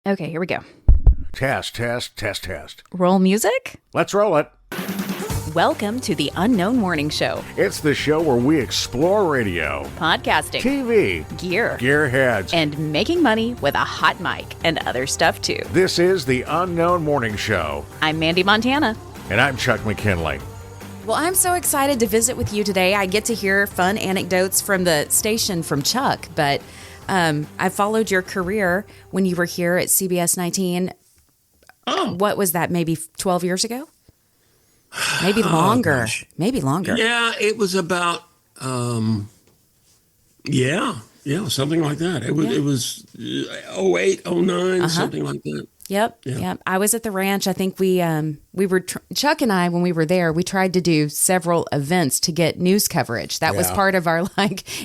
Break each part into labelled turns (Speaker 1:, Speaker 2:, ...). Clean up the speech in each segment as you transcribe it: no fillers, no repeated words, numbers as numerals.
Speaker 1: Okay, here we go.
Speaker 2: Test.
Speaker 1: Roll music?
Speaker 2: Let's roll it.
Speaker 1: Welcome to the Unknown Morning Show.
Speaker 2: It's the show where we explore radio,
Speaker 1: Podcasting,
Speaker 2: TV,
Speaker 1: gear,
Speaker 2: gearheads,
Speaker 1: and making money with a hot mic and other stuff too.
Speaker 2: This is the Unknown Morning Show.
Speaker 1: I'm Mandee Montana.
Speaker 2: And I'm Chuck McKinley.
Speaker 1: Well, I'm so excited to visit with you today. I get to hear fun anecdotes from the station from Chuck, but I followed your career when you were here at CBS 19.
Speaker 3: Oh.
Speaker 1: What was that, maybe 12 years ago? Maybe longer. Maybe longer.
Speaker 3: Yeah, it was about, something like that. It was 08, 09, something like that.
Speaker 1: Yep. I was at the ranch. I think we were, Chuck and I, when we were there, we tried to do several events to get news coverage. That was part of our,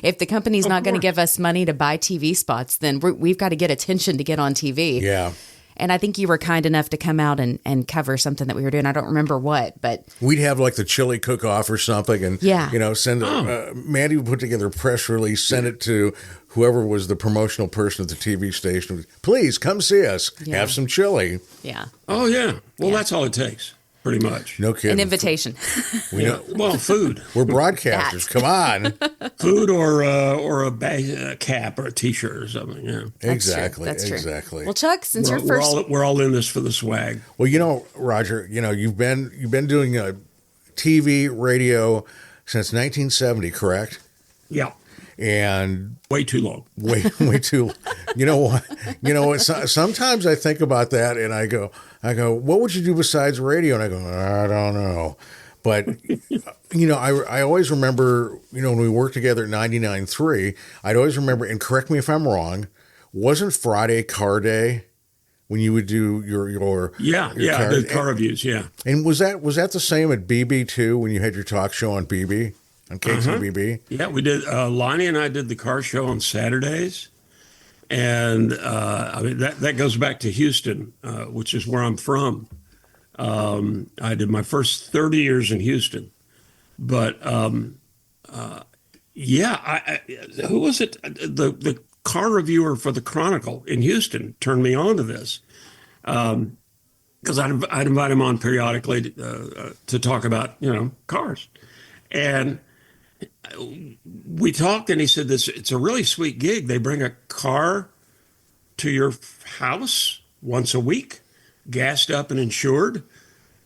Speaker 1: if the company's not going to give us money to buy TV spots, then we've got to get attention to get on TV.
Speaker 2: Yeah.
Speaker 1: And I think you were kind enough to come out and cover something that we were doing. I don't remember what, but
Speaker 2: we'd have like the chili cook-off or something, and send Mandee would put together a press release, send it to whoever was the promotional person at the TV station. Please come see us. Yeah. Have some chili.
Speaker 1: Yeah.
Speaker 3: Oh yeah. Well, that's all it takes, pretty much.
Speaker 2: No kidding.
Speaker 1: An invitation.
Speaker 3: We know. Well, food.
Speaker 2: We're broadcasters. Come on.
Speaker 3: Food or a cap or a T-shirt or something. Yeah.
Speaker 2: Exactly.
Speaker 1: That's true.
Speaker 2: Exactly.
Speaker 1: Well, Chuck, since you're first,
Speaker 3: we're all in this for the swag.
Speaker 2: Well, Roger, you've been doing TV, radio since 1970, correct?
Speaker 3: Yeah.
Speaker 2: And
Speaker 3: way too long.
Speaker 2: Way too. You know what? Sometimes I think about that, and I go, what would you do besides radio? And I go, I don't know. But I always remember, when we worked together at 99.3, I'd always remember, and correct me if I'm wrong, wasn't Friday car day when you would do your
Speaker 3: the car reviews, yeah.
Speaker 2: And was that the same at BB too, when you had your talk show on BB? On KTBB?
Speaker 3: Yeah, we did. Lonnie and I did the car show on Saturdays. And that goes back to Houston, which is where I'm from. I did my first 30 years in Houston. But, who was it? The car reviewer for the Chronicle in Houston turned me on to this. Because I'd invite him on periodically to talk about, cars. And we talked, and he said, it's a really sweet gig. They bring a car to your house once a week, gassed up and insured,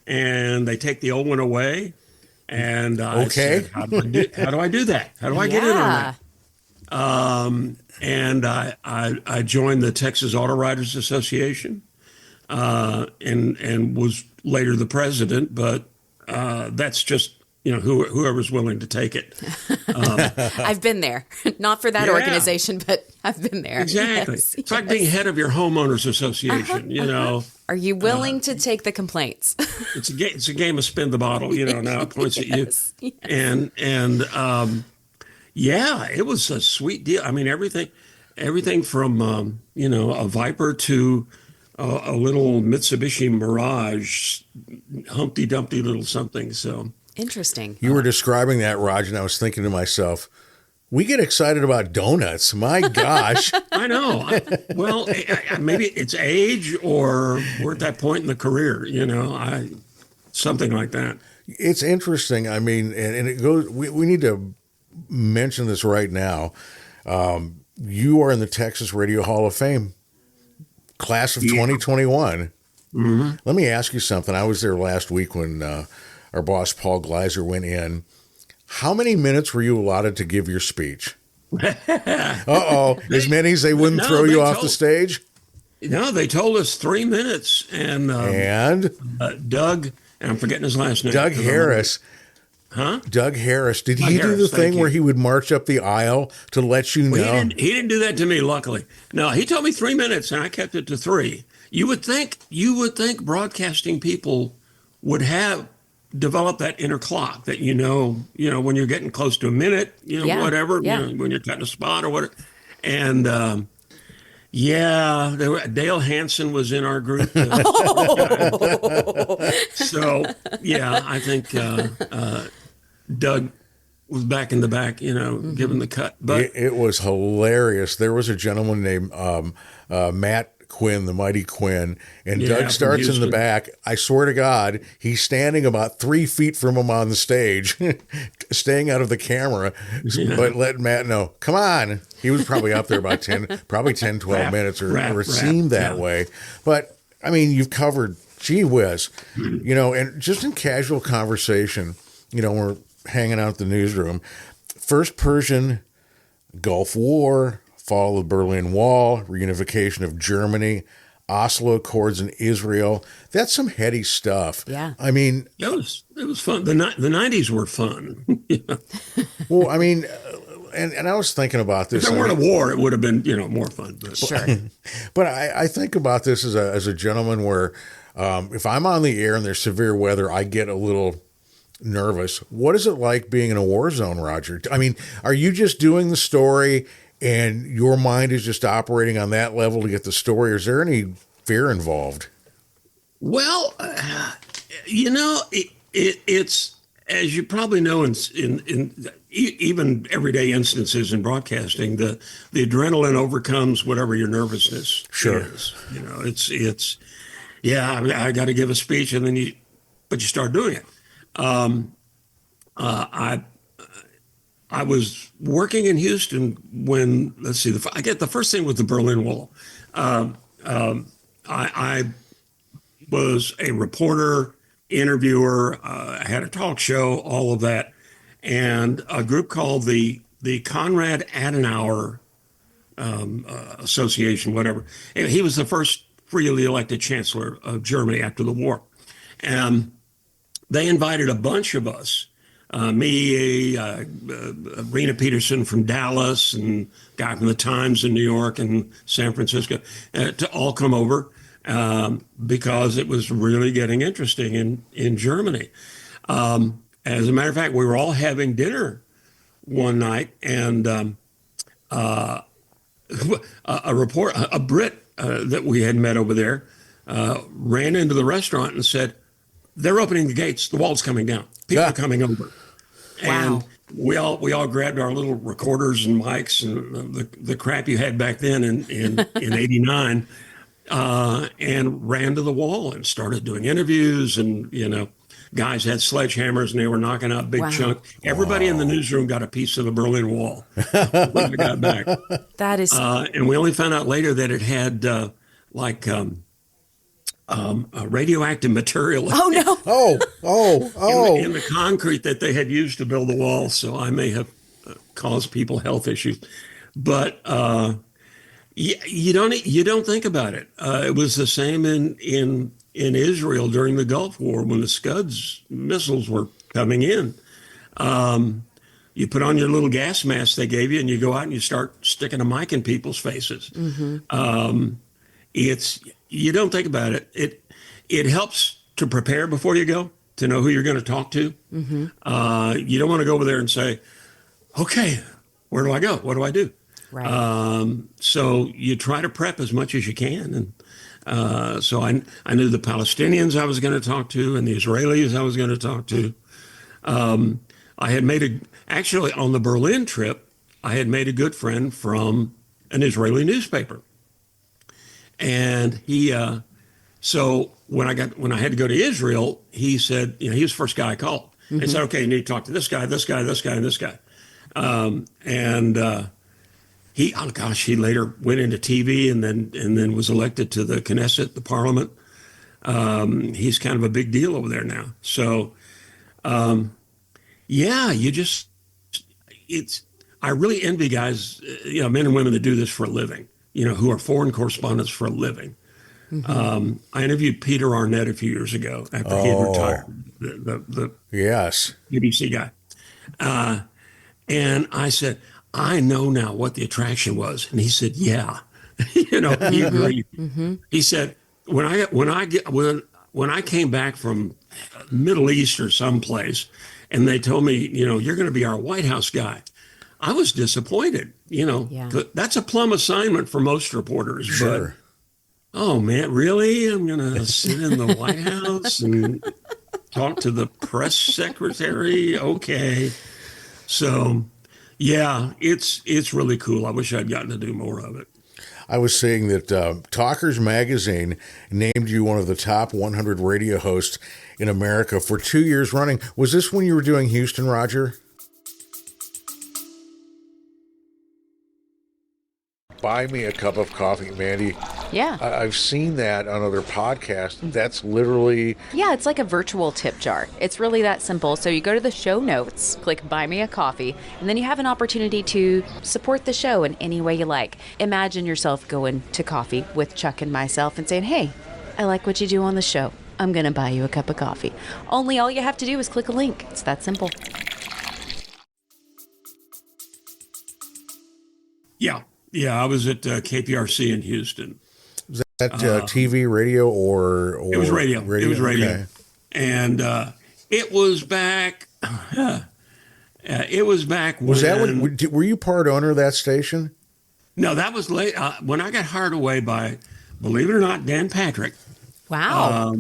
Speaker 3: and they take the old one away. And I said, how do I do that? How do I get in on that? And I joined the Texas Auto Writers Association, and was later the president, but that's just whoever's willing to take it.
Speaker 1: I've been there, not for that organization, but I've been there.
Speaker 3: Exactly.
Speaker 1: Yes,
Speaker 3: it's like being head of your homeowners association,
Speaker 1: Are you willing to take the complaints?
Speaker 3: It's a game of spin the bottle, now it points at you. Yes. And it was a sweet deal. I mean, everything from, a Viper to a little Mitsubishi Mirage, Humpty Dumpty little something. So
Speaker 1: interesting.
Speaker 2: You were describing that, Raj, and I was thinking to myself, we get excited about donuts. My gosh.
Speaker 3: I know. Maybe it's age, or we're at that point in the career, something like that.
Speaker 2: It's interesting. I mean, and it goes, we need to mention this right now. You are in the Texas Radio Hall of Fame, class of 2021. Mm-hmm. Let me ask you something. I was there last week when our boss, Paul Gleiser, went in. How many minutes were you allotted to give your speech? As many as they wouldn't throw you off the stage?
Speaker 3: No, they told us 3 minutes. And Doug, and I'm forgetting his last name.
Speaker 2: Doug Harris.
Speaker 3: Huh?
Speaker 2: Doug Harris. Did he do the thing where he would march up the aisle to let you know?
Speaker 3: He didn't do that to me, luckily. No, he told me 3 minutes, and I kept it to 3. You would think broadcasting people would have develop that inner clock that when you're getting close to a minute, whatever, when you're cutting a spot or whatever. And Dale Hansen was in our group. So I think Doug was back in the back, giving the cut. But
Speaker 2: it was hilarious. There was a gentleman named Matt Quinn, the mighty Quinn, and
Speaker 3: Yeah,
Speaker 2: Doug
Speaker 3: from
Speaker 2: starts in the
Speaker 3: Houston.
Speaker 2: back. I swear to God, he's standing about 3 feet from him on the stage, staying out of the camera,
Speaker 3: Yeah.
Speaker 2: but letting Matt know, come on. He was probably up there about 10, 12 minutes, or it seemed that way. But, I mean, you've covered, gee whiz, and just in casual conversation, we're hanging out at the newsroom. First Persian Gulf War, fall of the Berlin Wall, reunification of Germany, Oslo Accords in Israel. That's some heady stuff.
Speaker 1: Yeah.
Speaker 2: I mean,
Speaker 3: it was fun. The 90s were fun.
Speaker 2: well, I mean, and I was thinking about this.
Speaker 3: If there weren't a war, it would have been, more fun. But.
Speaker 1: Sure.
Speaker 2: But I think about this as a gentleman where if I'm on the air and there's severe weather, I get a little nervous. What is it like being in a war zone, Roger? I mean, are you just doing the story and your mind is just operating on that level to get the story? Or is there any fear involved?
Speaker 3: Well, it's, as you probably know, in even everyday instances in broadcasting, the adrenaline overcomes whatever your nervousness is. It's yeah, I mean, I got to give a speech, and then you start doing it. I was working in Houston when, let's see, I get the first thing was the Berlin Wall. I was a reporter, interviewer, I had a talk show, all of that, and a group called the Konrad Adenauer Association, whatever. And he was the first freely elected chancellor of Germany after the war. And they invited a bunch of us, me, Rena Peterson from Dallas, and a guy from the Times in New York and San Francisco, to all come over because it was really getting interesting in Germany. As a matter of fact, we were all having dinner one night, and a Brit that we had met over there ran into the restaurant and said, "They're opening the gates. The wall's coming down. People are coming over."
Speaker 1: Wow.
Speaker 3: And we all grabbed our little recorders and mics and the crap you had back then in '89, and ran to the wall and started doing interviews. And guys had sledgehammers and they were knocking out big chunks. Everybody in the newsroom got a piece of the Berlin Wall when we got back.
Speaker 1: That is,
Speaker 3: and we only found out later that it had radioactive material.
Speaker 1: oh no.
Speaker 3: In the concrete that they had used to build the wall. So I may have caused people health issues, but you don't think about it. It was the same in Israel during the Gulf War when the Scuds missiles were coming in. You put on your little gas mask they gave you, and you go out and you start sticking a mic in people's faces. Mm-hmm. You don't think about it. It helps to prepare before you go, to know who you're going to talk to. Mm-hmm. You don't want to go over there and say, "Okay, where do I go? What do I do?"
Speaker 1: right.
Speaker 3: So you try to prep as much as you can. And so I knew the Palestinians I was going to talk to and the Israelis I was going to talk to. I had actually on the Berlin trip, I had made a good friend from an Israeli newspaper. And so when I had to go to Israel, he said, he was the first guy I called. Mm-hmm. And said, "Okay, you need to talk to this guy, this guy, this guy, and this guy." He later went into TV and then was elected to the Knesset, the parliament. He's kind of a big deal over there now. So, I really envy guys, men and women that do this for a living, who are foreign correspondents for a living. Mm-hmm. I interviewed Peter Arnett a few years ago after he had retired, the
Speaker 2: yes,
Speaker 3: BBC guy. And I said, "I know now what the attraction was." And he said, "Yeah." He agreed. Mm-hmm. He said, when I came back from Middle East or someplace, and they told me, "You're going to be our White House guy," I was disappointed. That's a plum assignment for most reporters.
Speaker 2: Sure.
Speaker 3: But, oh man, really? I'm going to sit in the White House and talk to the press secretary? Okay. So, yeah, it's really cool. I wish I'd gotten to do more of it.
Speaker 2: I was seeing that Talkers Magazine named you one of the top 100 radio hosts in America for 2 years running. Was this when you were doing Houston, Roger? Buy me a cup of coffee, Mandee.
Speaker 4: Yeah.
Speaker 2: I've seen that on other podcasts. That's literally...
Speaker 4: Yeah, it's like a virtual tip jar. It's really that simple. So you go to the show notes, click Buy Me a Coffee, and then you have an opportunity to support the show in any way you like. Imagine yourself going to coffee with Chuck and myself and saying, hey, I like what you do on the show. I'm going to buy you a cup of coffee. Only all you have to do is click a link. It's that simple.
Speaker 3: Yeah. Yeah, I was at KPRC in Houston.
Speaker 2: Was that TV, radio, or
Speaker 3: it was radio. It was radio,
Speaker 2: okay.
Speaker 3: And it was back. It was back.
Speaker 2: Was that when? Were you part owner of that station?
Speaker 3: No, that was late when I got hired away by, believe it or not, Dan Patrick.
Speaker 1: Wow.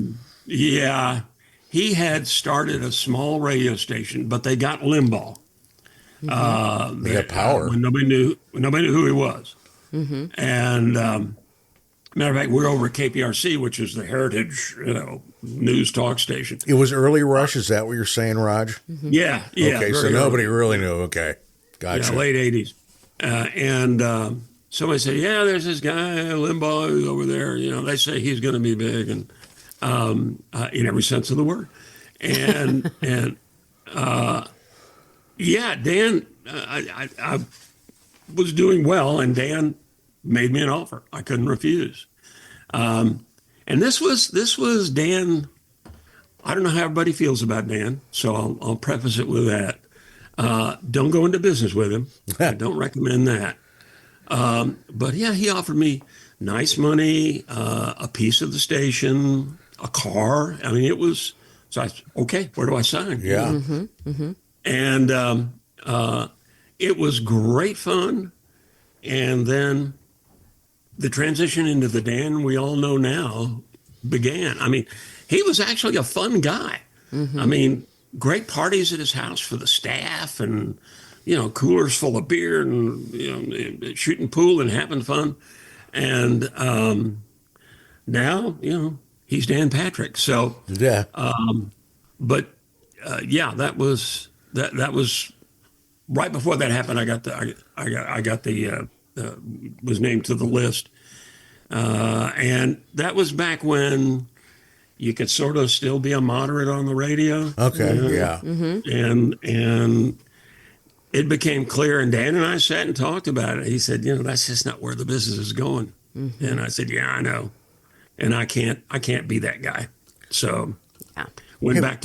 Speaker 3: Yeah, he had started a small radio station, but they got Limbaugh.
Speaker 2: They got power.
Speaker 3: When nobody knew who he was. Mm-hmm. And matter of fact, we're over at KPRC, which is the heritage, news talk station.
Speaker 2: It was early rush. Is that what you're saying, Raj?
Speaker 3: Mm-hmm. Yeah.
Speaker 2: Okay, so nobody really knew. Okay, gotcha.
Speaker 3: Yeah, late '80s, and somebody said, "Yeah, there's this guy Limbaugh who's over there. They say he's going to be big, and in every sense of the word." And yeah, Dan, I was doing well, and Dan made me an offer I couldn't refuse. And this was Dan. I don't know how everybody feels about Dan, so I'll preface it with that. Don't go into business with him. I don't recommend that. But yeah, he offered me nice money, a piece of the station, a car. I mean, it was, so I said, okay, where do I sign?
Speaker 2: Yeah.
Speaker 1: Mm-hmm. Mm-hmm.
Speaker 3: And it was great fun. And then the transition into the Dan we all know now began. I mean, he was actually a fun guy. Mm-hmm. I mean, great parties at his house for the staff and, coolers full of beer and, shooting pool and having fun. And now, he's Dan Patrick. So,
Speaker 2: yeah.
Speaker 3: That was right before that happened. I got the was named to the list. And that was back when you could sort of still be a moderate on the radio.
Speaker 2: Okay, yeah.
Speaker 1: Mm-hmm.
Speaker 3: And it became clear, and Dan and I sat and talked about it. He said, that's just not where the business is going. Mm-hmm. And I said, yeah, I know. And I can't be that guy. So went back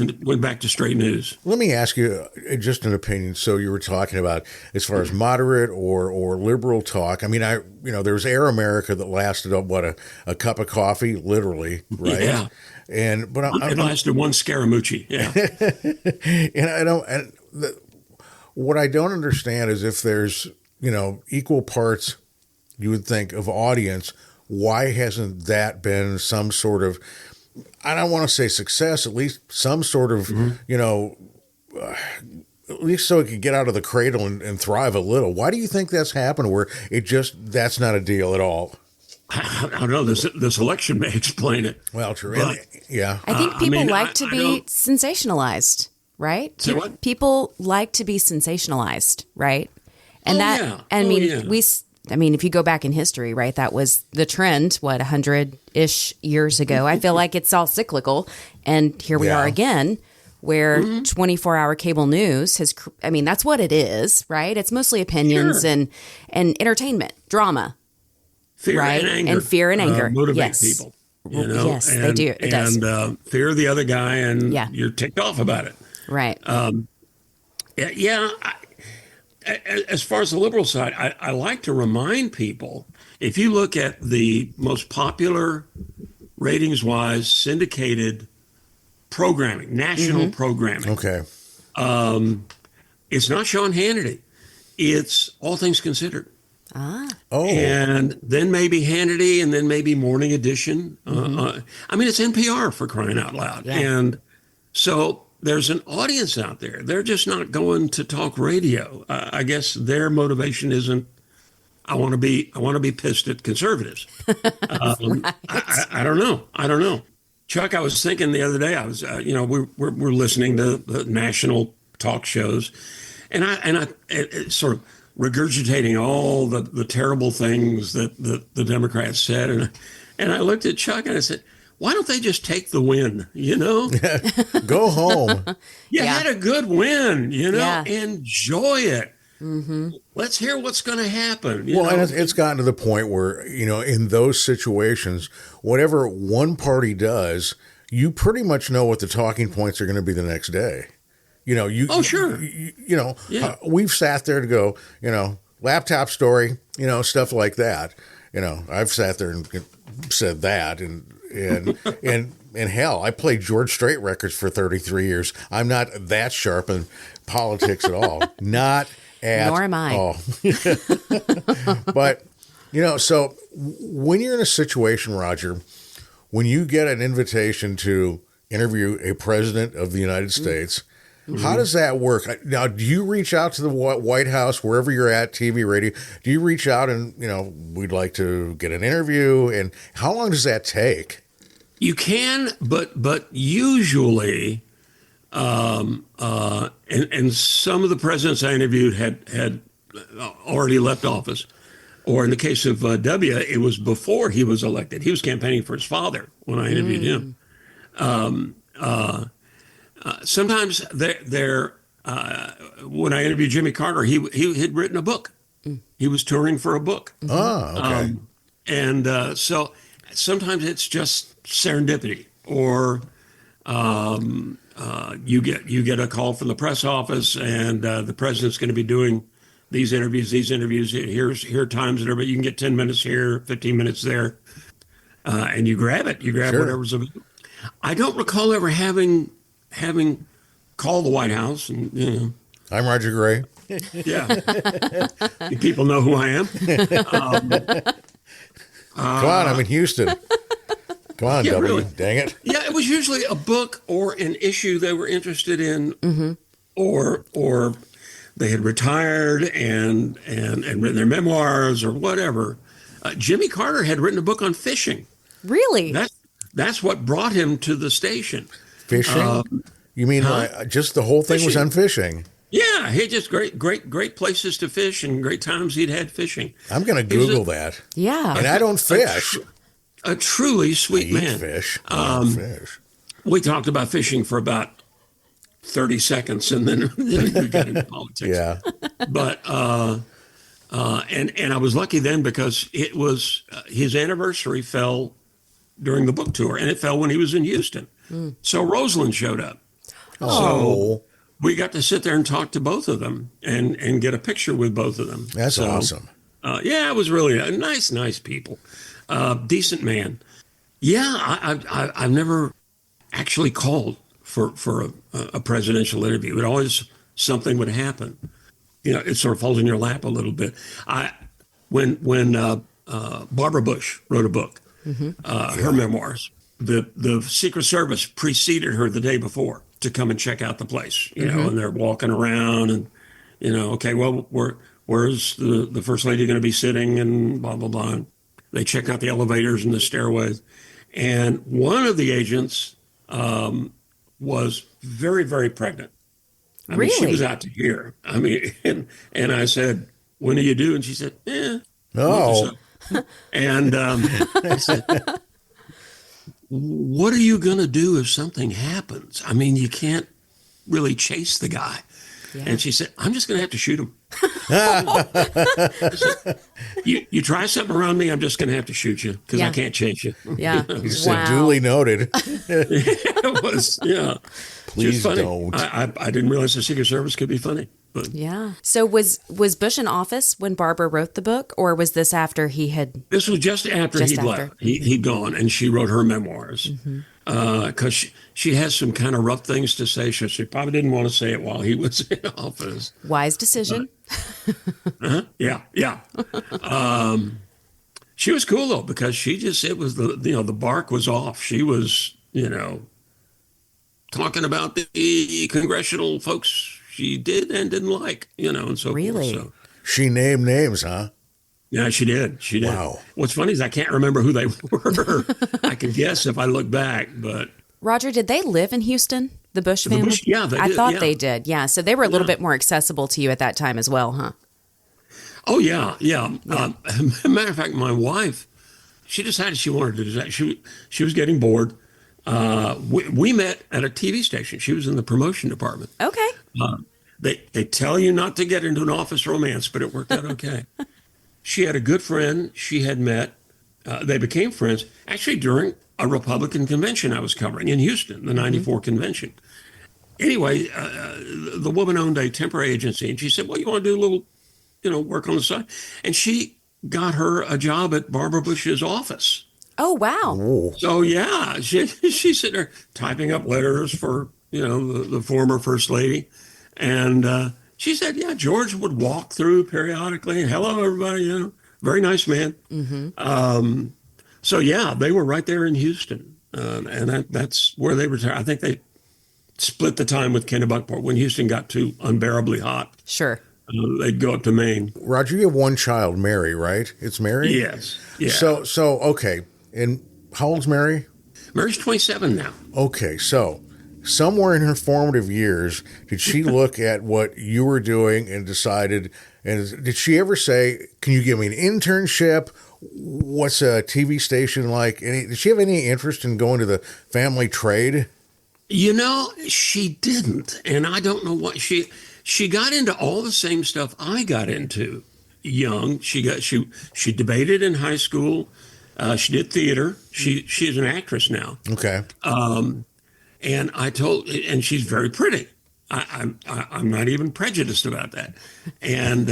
Speaker 3: to straight news.
Speaker 2: Let me ask you just an opinion. So you were talking about as far as moderate or liberal talk. I mean, there was Air America that lasted a cup of coffee, literally, right?
Speaker 3: Yeah.
Speaker 2: But
Speaker 3: it lasted one Scaramucci. Yeah.
Speaker 2: What I don't understand is if there's equal parts, you would think, of audience, why hasn't that been some sort of, I don't want to say success, at least some sort of, at least so it could get out of the cradle and thrive a little. Why do you think that's happened where that's not a deal at all?
Speaker 3: I don't know. This election may explain it.
Speaker 2: Well, true.
Speaker 3: But,
Speaker 2: yeah.
Speaker 1: I think people like to be sensationalized, right?
Speaker 3: Say what?
Speaker 1: People like to be sensationalized, right? And if you go back in history, right, that was the trend, 100-ish years ago. I feel like it's all cyclical. And here we are again, where 24-hour cable news that's what it is, right? It's mostly opinions and entertainment, drama.
Speaker 3: Fear
Speaker 1: right?
Speaker 3: and anger.
Speaker 1: And fear and anger.
Speaker 3: Motivate people.
Speaker 1: Yes, they do. It does.
Speaker 3: And fear of the other guy, and you're ticked off about it.
Speaker 1: Right.
Speaker 3: As far as the liberal side, I like to remind people, if you look at the most popular ratings-wise syndicated programming, national programming.
Speaker 2: Okay.
Speaker 3: It's not Sean Hannity. It's All Things Considered.
Speaker 1: Ah.
Speaker 2: Oh.
Speaker 3: And then maybe Hannity, and then maybe Morning Edition. It's NPR, for crying out loud.
Speaker 1: Yeah.
Speaker 3: And so there's an audience out there. They're just not going to talk radio. I guess their motivation isn't I want to be pissed at conservatives.
Speaker 1: Right.
Speaker 3: I don't know. I don't know. Chuck, I was thinking the other day, I was, we're listening to the national talk shows, and I sort of regurgitating all the terrible things that the Democrats said, and I looked at Chuck and I said, why don't they just take the win?
Speaker 2: Go home.
Speaker 3: You had a good win.
Speaker 1: Yeah.
Speaker 3: Enjoy it. Mm-hmm. Let's hear what's going to happen.
Speaker 2: And it's gotten to the point where, in those situations, whatever one party does, you pretty much know what the talking points are going to be the next day.
Speaker 3: Sure.
Speaker 2: We've sat there to go, laptop story, stuff like that. I've sat there and said that, and hell, I played George Strait records for 33 years. I'm not that sharp in politics at all. Not at
Speaker 1: Nor am I.
Speaker 2: all. But, so when you're in a situation, Roger, when you get an invitation to interview a president of the United States, how does that work? Now, do you reach out to the White House, wherever you're at, TV, radio? Do you reach out and, we'd like to get an interview? And how long does that take?
Speaker 3: You can, but usually, and some of the presidents I interviewed had already left office. Or in the case of W, it was before he was elected. He was campaigning for his father when I interviewed him. Sometimes when I interviewed Jimmy Carter, he had written a book. He was touring for a book.
Speaker 2: Oh, okay.
Speaker 3: So sometimes it's just serendipity, or you get a call from the press office, and the president's going to be doing these interviews. Here are times that everybody, you can get 10 minutes here, 15 minutes there, and you grab it. You grab whatever's available. I don't recall ever having called the White House, and
Speaker 2: I'm Roger Gray.
Speaker 3: Yeah, people know who I am.
Speaker 2: Come on, I'm in Houston. Come on,
Speaker 3: Yeah,
Speaker 2: W.
Speaker 3: really.
Speaker 2: Dang it.
Speaker 3: Yeah, it was usually a book or an issue they were interested in, or they had retired and written their memoirs or whatever. Jimmy Carter had written a book on fishing.
Speaker 1: Really?
Speaker 3: That's what brought him to the station.
Speaker 2: Fishing? You mean just the whole thing was on fishing?
Speaker 3: Yeah, he had just great places to fish and great times he'd had fishing.
Speaker 2: I'm going to Google that.
Speaker 1: Yeah.
Speaker 2: And I don't fish.
Speaker 3: A truly sweet
Speaker 2: I
Speaker 3: man.
Speaker 2: eat fish. I eat fish.
Speaker 3: We talked about fishing for about 30 seconds, and then we got into politics.
Speaker 2: Yeah.
Speaker 3: But and I was lucky then because it was his anniversary fell during the book tour, and it fell when he was in Houston. So Roseland showed up.
Speaker 2: Oh.
Speaker 3: So we got to sit there and talk to both of them and get a picture with both of them.
Speaker 2: That's awesome.
Speaker 3: Yeah, it was really nice people. Decent man. Yeah, I've never actually called for a presidential interview. It always something would happen. It sort of falls in your lap a little bit. When Barbara Bush wrote a book, her memoirs, the Secret Service preceded her the day before to come and check out the place. And they're walking around and okay, well, where's the first lady going to be sitting, and blah blah blah. And they check out the elevators and the stairways, and one of the agents was very, very pregnant. I mean, she was out to here. I mean, and I said, "When are you due?" And she said,
Speaker 2: Oh.
Speaker 3: So. And I said, "What are you going to do if something happens? I mean, you can't really chase the guy." Yeah. And she said, "I'm just going to have to shoot him." Said, you try something around me, I'm just going to have to shoot you because I can't chase you.
Speaker 1: Yeah.
Speaker 2: He said, duly noted.
Speaker 3: It was, yeah.
Speaker 2: Please
Speaker 3: funny.
Speaker 2: don't.
Speaker 3: I didn't realize the Secret Service could be funny. But
Speaker 1: Yeah. So was Bush in office when Barbara wrote the book, or was this after he had?
Speaker 3: this was just after he'd left. He'd gone, and she wrote her memoirs. Because she has some kind of rough things to say. She probably didn't want to say it while he was in office.
Speaker 1: Wise decision.
Speaker 3: Yeah. She was cool though, because it was the bark was off. She was, talking about the congressional folks she did and didn't like, and so
Speaker 1: Really?
Speaker 3: forth. So.
Speaker 2: She named names, huh?
Speaker 3: Yeah, she did. She did.
Speaker 2: Wow.
Speaker 3: What's funny is I can't remember who they were. I can guess if I look back, but
Speaker 1: Roger, did they live in Houston? The Bush
Speaker 3: the
Speaker 1: family?
Speaker 3: Bush, yeah, they
Speaker 1: I
Speaker 3: did,
Speaker 1: thought
Speaker 3: yeah.
Speaker 1: they did. Yeah. So they were a little
Speaker 3: Yeah.
Speaker 1: bit more accessible to you at that time as well, huh?
Speaker 3: Oh yeah, yeah. Matter of fact, my wife, she decided she wanted to do that. She was getting bored. We met at a TV station. She was in the promotion department.
Speaker 1: Okay.
Speaker 3: They tell you not to get into an office romance, but it worked out okay. She had a good friend she had met. They became friends actually during a Republican convention I was covering in Houston, the '94 convention. Anyway, the woman owned a temporary agency, and she said, "Well, you want to do a little, work on the side?" And she got her a job at Barbara Bush's office.
Speaker 1: Oh, wow.
Speaker 2: Ooh.
Speaker 3: So yeah, she's sitting there typing up letters for the former first lady, and she said, yeah, George would walk through periodically. Hello, everybody. Very nice man. So yeah, they were right there in Houston, and that's where they retired. I think they split the time with Kennebunkport when Houston got too unbearably hot.
Speaker 1: Sure.
Speaker 3: They'd go up to Maine.
Speaker 2: Roger, you have one child, Mary, right? It's Mary?
Speaker 3: Yes. Yeah.
Speaker 2: So okay. And how old's Mary?
Speaker 3: Mary's 27 now.
Speaker 2: Okay, so somewhere in her formative years, did she look at what you were doing and decided, and did she ever say, can you give me an internship? What's a TV station like? Did she have any interest in going to the family trade?
Speaker 3: She didn't. And I don't know what she got into all the same stuff I got into young. She debated in high school. She did theater. She's an actress now.
Speaker 2: Okay.
Speaker 3: And and she's very pretty. I'm not even prejudiced about that. And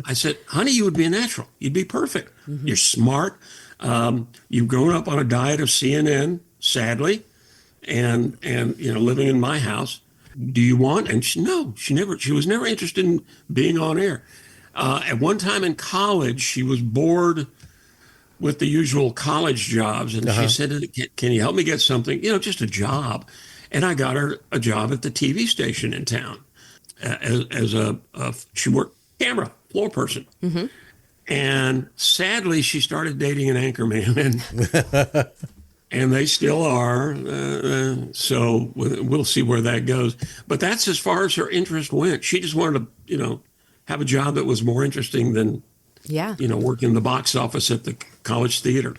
Speaker 3: I said, honey, you would be a natural. You'd be perfect. You're smart. You've grown up on a diet of CNN, sadly, and living in my house. Do you want? And she was never interested in being on air. At one time in college, she was bored with the usual college jobs. And she said, can you help me get something, just a job? And I got her a job at the TV station in town as she worked camera, floor person. And sadly, she started dating an anchorman, and they still are. So we'll see where that goes. But that's as far as her interest went. She just wanted to, have a job that was more interesting than working the box office at the college theater.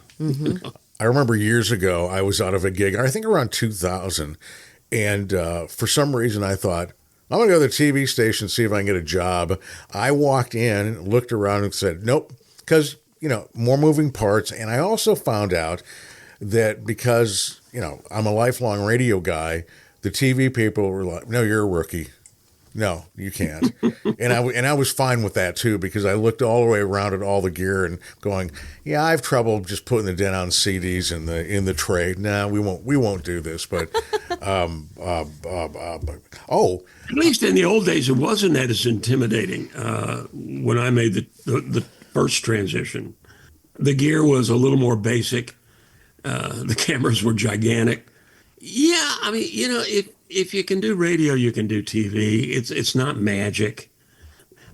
Speaker 2: I remember years ago, I was out of a gig, I think around 2000, and for some reason I thought, I'm going to go to the TV station, see if I can get a job. I walked in, looked around and said, nope, because, more moving parts. And I also found out that because, I'm a lifelong radio guy, the TV people were like, no, you're a rookie. No, you can't. and I was fine with that too, because I looked all the way around at all the gear and going, yeah, I have trouble just putting the dent on CDs in the tray. No, we won't do this. But at
Speaker 3: least in the old days, it wasn't that as intimidating. When I made the first transition, the gear was a little more basic. The cameras were gigantic. Yeah, I mean, if you can do radio, you can do TV. It's not magic.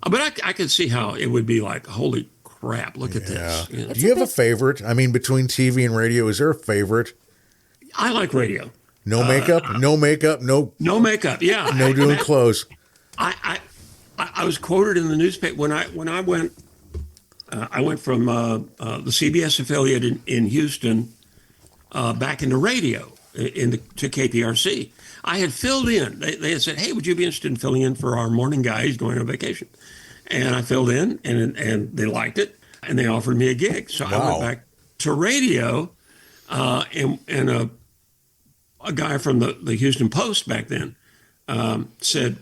Speaker 3: But I could see how it would be like, holy crap, look at this.
Speaker 2: Do you have a favorite? I mean, between TV and radio, is there a favorite?
Speaker 3: I like radio.
Speaker 2: No makeup? No makeup? No
Speaker 3: makeup, yeah.
Speaker 2: No doing clothes.
Speaker 3: I was quoted in the newspaper when I went from the CBS affiliate in Houston back into radio, to KPRC. I had filled in. They had said, hey, would you be interested in filling in for our morning guy? He's going on vacation. And I filled in, and they liked it, and they offered me a gig. So I went back to radio, and a guy from the Houston Post back then said,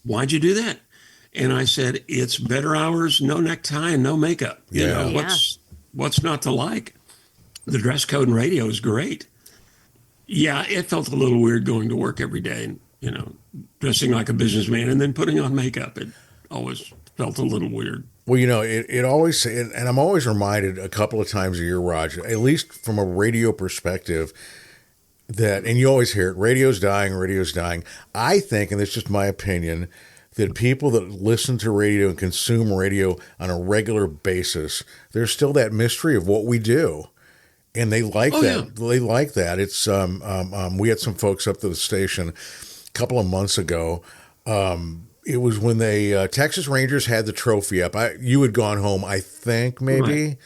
Speaker 3: why'd you do that? And I said, it's better hours, no necktie, and no makeup. What's not to like? The dress code in radio is great. Yeah, it felt a little weird going to work every day and, dressing like a businessman and then putting on makeup. It always felt a little weird.
Speaker 2: Well, it always, and I'm always reminded a couple of times a year, Roger, at least from a radio perspective, that, and you always hear it, radio's dying. I think, and it's just my opinion, that people that listen to radio and consume radio on a regular basis, there's still that mystery of what we do. And they like that. Yeah. They like that. It's we had some folks up to the station a couple of months ago. It was when they Texas Rangers had the trophy up. You had gone home, I think, maybe. Right.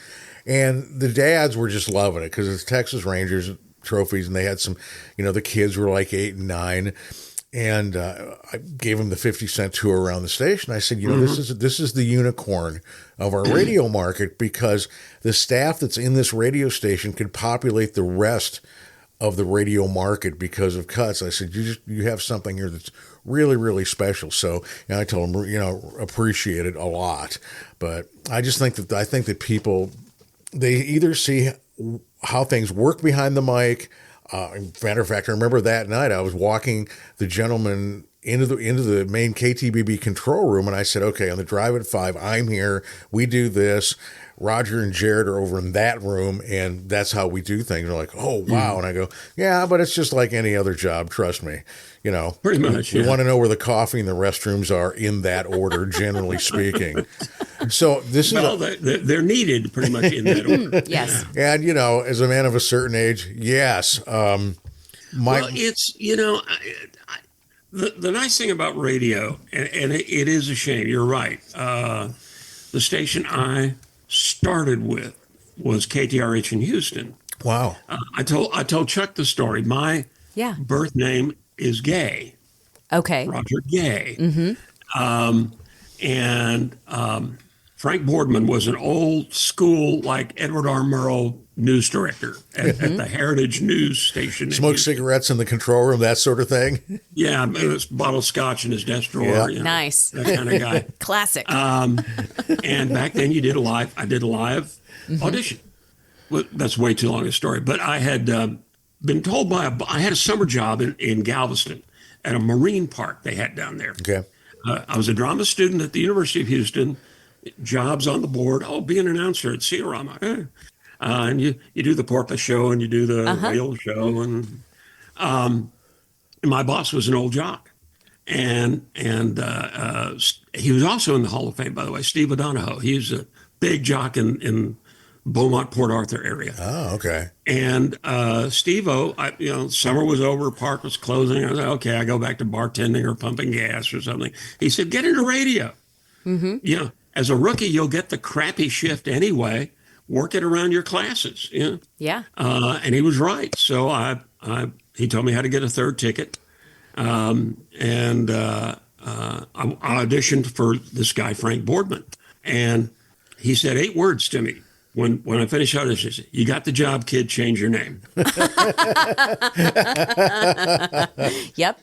Speaker 2: And the dads were just loving it because it's Texas Rangers trophies, and they had some, the kids were like 8 and 9. And I gave them the 50-cent tour around the station. I said, this is the unicorn of our radio market, because the staff that's in this radio station could populate the rest of the radio market because of cuts. I said, you have something here that's really, really special. So I told them, appreciate it a lot. But I just think that people, they either see how things work behind the mic. Matter of fact, I remember that night I was walking the gentleman into the main KTBB control room, and I said, okay, on the drive at 5, I'm here. We do this. Roger and Jared are over in that room, and that's how we do things. They're like, oh, wow. And I go, yeah, but it's just like any other job. Trust me.
Speaker 3: Pretty much.
Speaker 2: You want to know where the coffee and the restrooms are in that order, generally speaking. So this is
Speaker 3: they're needed pretty much in that order.
Speaker 1: Yes.
Speaker 2: And, as a man of a certain age, yes.
Speaker 3: It's, the nice thing about radio, and it is a shame, you're right. The station I started with was KTRH in Houston.
Speaker 2: Wow.
Speaker 3: I told Chuck the story. My birth name is Gay.
Speaker 1: Okay.
Speaker 3: Roger Gay. Mm-hmm. And Frank Boardman was an old school, like Edward R. Murrow news director at the Heritage News Station.
Speaker 2: Smoke cigarettes in the control room, that sort of thing.
Speaker 3: Yeah, it was a bottle of scotch in his desk drawer.
Speaker 2: Yeah.
Speaker 1: Nice.
Speaker 3: That kind of guy.
Speaker 1: Classic.
Speaker 3: And back then I did a live audition. Well, that's way too long a story. But I had been told I had a summer job in Galveston at a marine park they had down there.
Speaker 2: Okay.
Speaker 3: I was a drama student at the University of Houston. Jobs on the board. Oh, be an announcer at Ciarama. And you do the porpoise show and you do the whale show. And my boss was an old jock. And he was also in the Hall of Fame, by the way, Steve O'Donohoe. He's a big jock in Beaumont, Port Arthur area.
Speaker 2: Oh, okay.
Speaker 3: And Steve-O, summer was over, park was closing. I was like, okay, I go back to bartending or pumping gas or something. He said, get into radio. Mm-hmm. As a rookie, you'll get the crappy shift anyway. Work it around your classes.
Speaker 1: Yeah.
Speaker 3: And he was right. So he told me how to get a third ticket. I auditioned for this guy, Frank Boardman. And he said 8 words to me. When I finished audition, he said, you got the job, kid, change your name.
Speaker 1: Yep.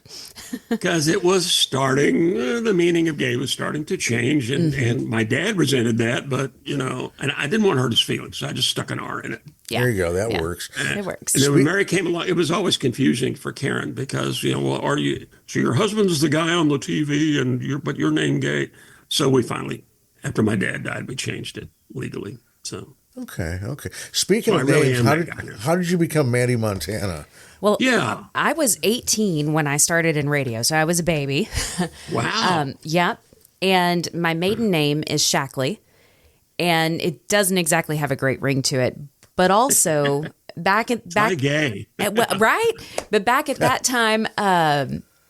Speaker 3: Because it was starting, the meaning of gay was starting to change. And my dad resented that, but, and I didn't want to hurt his feelings. So I just stuck an R in it.
Speaker 2: Yeah. There you go. That works.
Speaker 1: It works.
Speaker 3: And then when Mary came along, it was always confusing for Karen because, so your husband's the guy on the TV but your name gay. So we finally, after my dad died, we changed it legally. So.
Speaker 2: Okay. Speaking of names, how did you become Mandee Montana?
Speaker 1: Well, I was 18 when I started in radio, so I was a baby.
Speaker 3: Wow.
Speaker 1: Yeah. And my maiden name is Shackley, and it doesn't exactly have a great ring to it. But also back
Speaker 3: gay,
Speaker 1: right? But back at that time,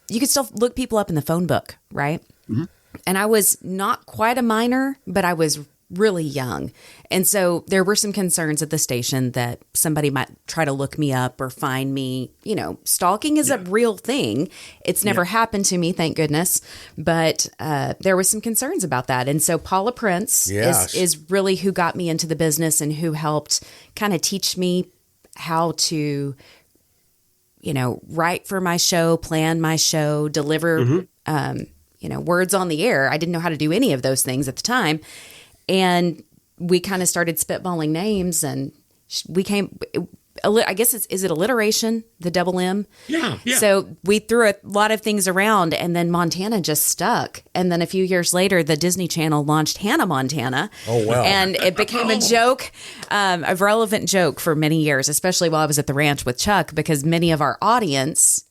Speaker 1: you could still look people up in the phone book, right? Mm-hmm. And I was not quite a minor, but I was really young. And so there were some concerns at the station that somebody might try to look me up or find me. Stalking is a real thing. It's never happened to me, thank goodness. But there was some concerns about that. And so Paula Prince is really who got me into the business and who helped kind of teach me how to, write for my show, plan my show, deliver, words on the air. I didn't know how to do any of those things at the time. And we kind of started spitballing names, and we came, I guess is it alliteration, the double M?
Speaker 3: Yeah.
Speaker 1: So we threw a lot of things around, and then Montana just stuck. And then a few years later, the Disney Channel launched Hannah Montana.
Speaker 2: Oh, wow.
Speaker 1: And it became a joke, a relevant joke for many years, especially while I was at the ranch with Chuck, because many of our audience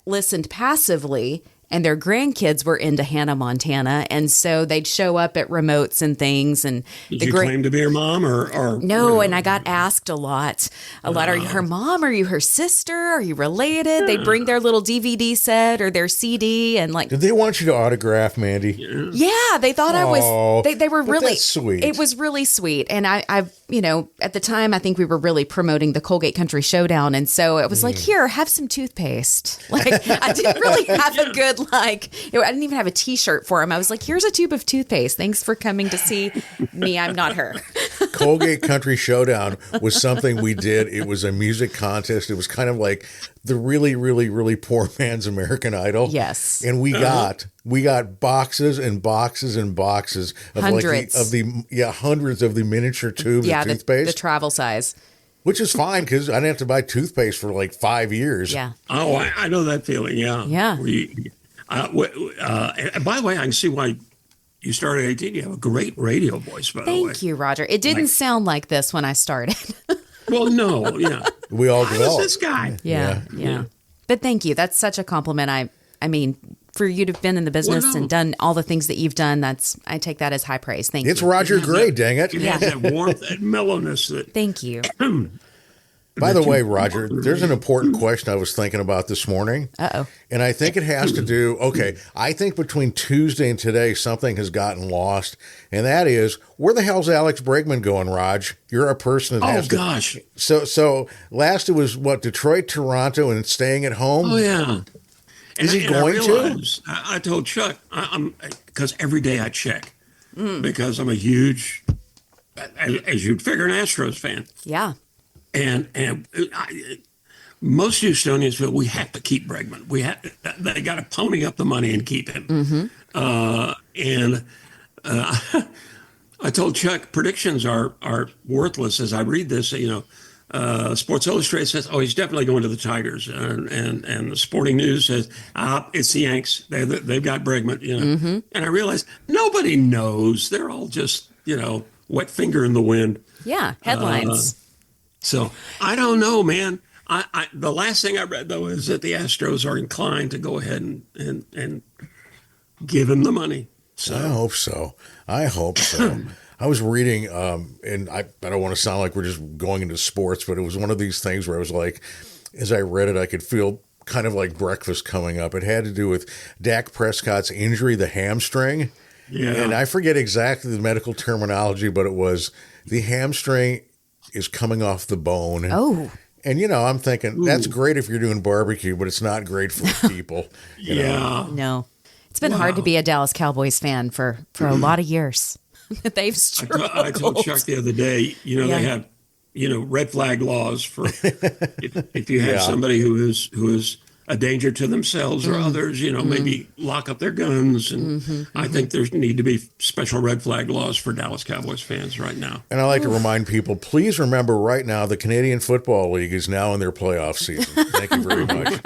Speaker 1: listened passively and their grandkids were into Hannah Montana, and so they'd show up at remotes and things. And
Speaker 3: did you claim to be her mom, or
Speaker 1: no? And I got asked a lot. Are you her mom? Are you her sister? Are you related? They'd bring their little DVD set or their CD, and like,
Speaker 2: did they want you to autograph, Mandee?
Speaker 1: Yeah, they thought I was. They were really
Speaker 2: that's sweet.
Speaker 1: It was really sweet, and I at the time I think we were really promoting the Colgate Country Showdown, and so it was like, here, have some toothpaste. Like, I didn't really have a good I didn't even have a T-shirt for him. I was like, here's a tube of toothpaste. Thanks for coming to see me. I'm not her.
Speaker 2: Colgate Country Showdown was something we did. It was a music contest. It was kind of like the really, really, really poor man's American Idol.
Speaker 1: Yes.
Speaker 2: And we got boxes and boxes and boxes of
Speaker 1: hundreds
Speaker 2: hundreds of the miniature tubes of toothpaste.
Speaker 1: The travel size.
Speaker 2: Which is fine because I didn't have to buy toothpaste for like 5 years.
Speaker 1: Yeah.
Speaker 3: Oh, I know that feeling. Yeah.
Speaker 1: Yeah.
Speaker 3: By the way, I can see why you started at 18. You have a great radio voice, by the way.
Speaker 1: Thank you, Roger. It didn't sound like this when I started.
Speaker 3: Well, no, yeah.
Speaker 2: We all
Speaker 3: Who's
Speaker 2: developed.
Speaker 3: this guy?
Speaker 1: Yeah. But thank you. That's such a compliment. I mean, for you to have been in the business and done all the things that you've done, I take that as high praise. Thank you.
Speaker 2: It's Roger Gray, dang it.
Speaker 3: You have that warmth and mellowness.
Speaker 1: Thank you.
Speaker 2: By the way, Roger, there's an important question I was thinking about this morning.
Speaker 1: Uh-oh.
Speaker 2: And I think it has to do, I think between Tuesday and today, something has gotten lost. And that is, where the hell's Alex Bregman going, Raj? You're a person that has
Speaker 3: gosh.
Speaker 2: So last it was, Detroit, Toronto, and staying at home?
Speaker 3: Oh, yeah.
Speaker 2: Is he going to?
Speaker 3: I told Chuck, because every day I check, because I'm a huge, as you'd figure, an Astros fan.
Speaker 1: Yeah.
Speaker 3: And most Houstonians feel we have to keep Bregman. They got to pony up the money and keep him. Mm-hmm. I told Chuck predictions are worthless. As I read this, Sports Illustrated says, he's definitely going to the Tigers, and the Sporting News says, it's the Yanks. They've got Bregman.
Speaker 1: Mm-hmm.
Speaker 3: And I realized nobody knows. They're all just wet finger in the wind.
Speaker 1: Yeah, headlines.
Speaker 3: So I don't know, man. The last thing I read, though, is that the Astros are inclined to go ahead and give him the money. So
Speaker 2: I hope so. I was reading, and I don't want to sound like we're just going into sports, but it was one of these things where I was like, as I read it, I could feel kind of like breakfast coming up. It had to do with Dak Prescott's injury, the hamstring.
Speaker 3: Yeah.
Speaker 2: And I forget exactly the medical terminology, but it was the hamstring is coming off the bone.
Speaker 1: Oh.
Speaker 2: And, I'm thinking, that's great if you're doing barbecue, but it's not great for people. You know?
Speaker 1: No. It's been hard to be a Dallas Cowboys fan for a lot of years. They've struggled.
Speaker 3: I told Chuck the other day, they have, red flag laws for if you have somebody who is a danger to themselves or others, maybe lock up their guns. And I think there need to be special red flag laws for Dallas Cowboys fans right now.
Speaker 2: And I like to remind people, please remember right now, the Canadian Football League is now in their playoff season. Thank you very much.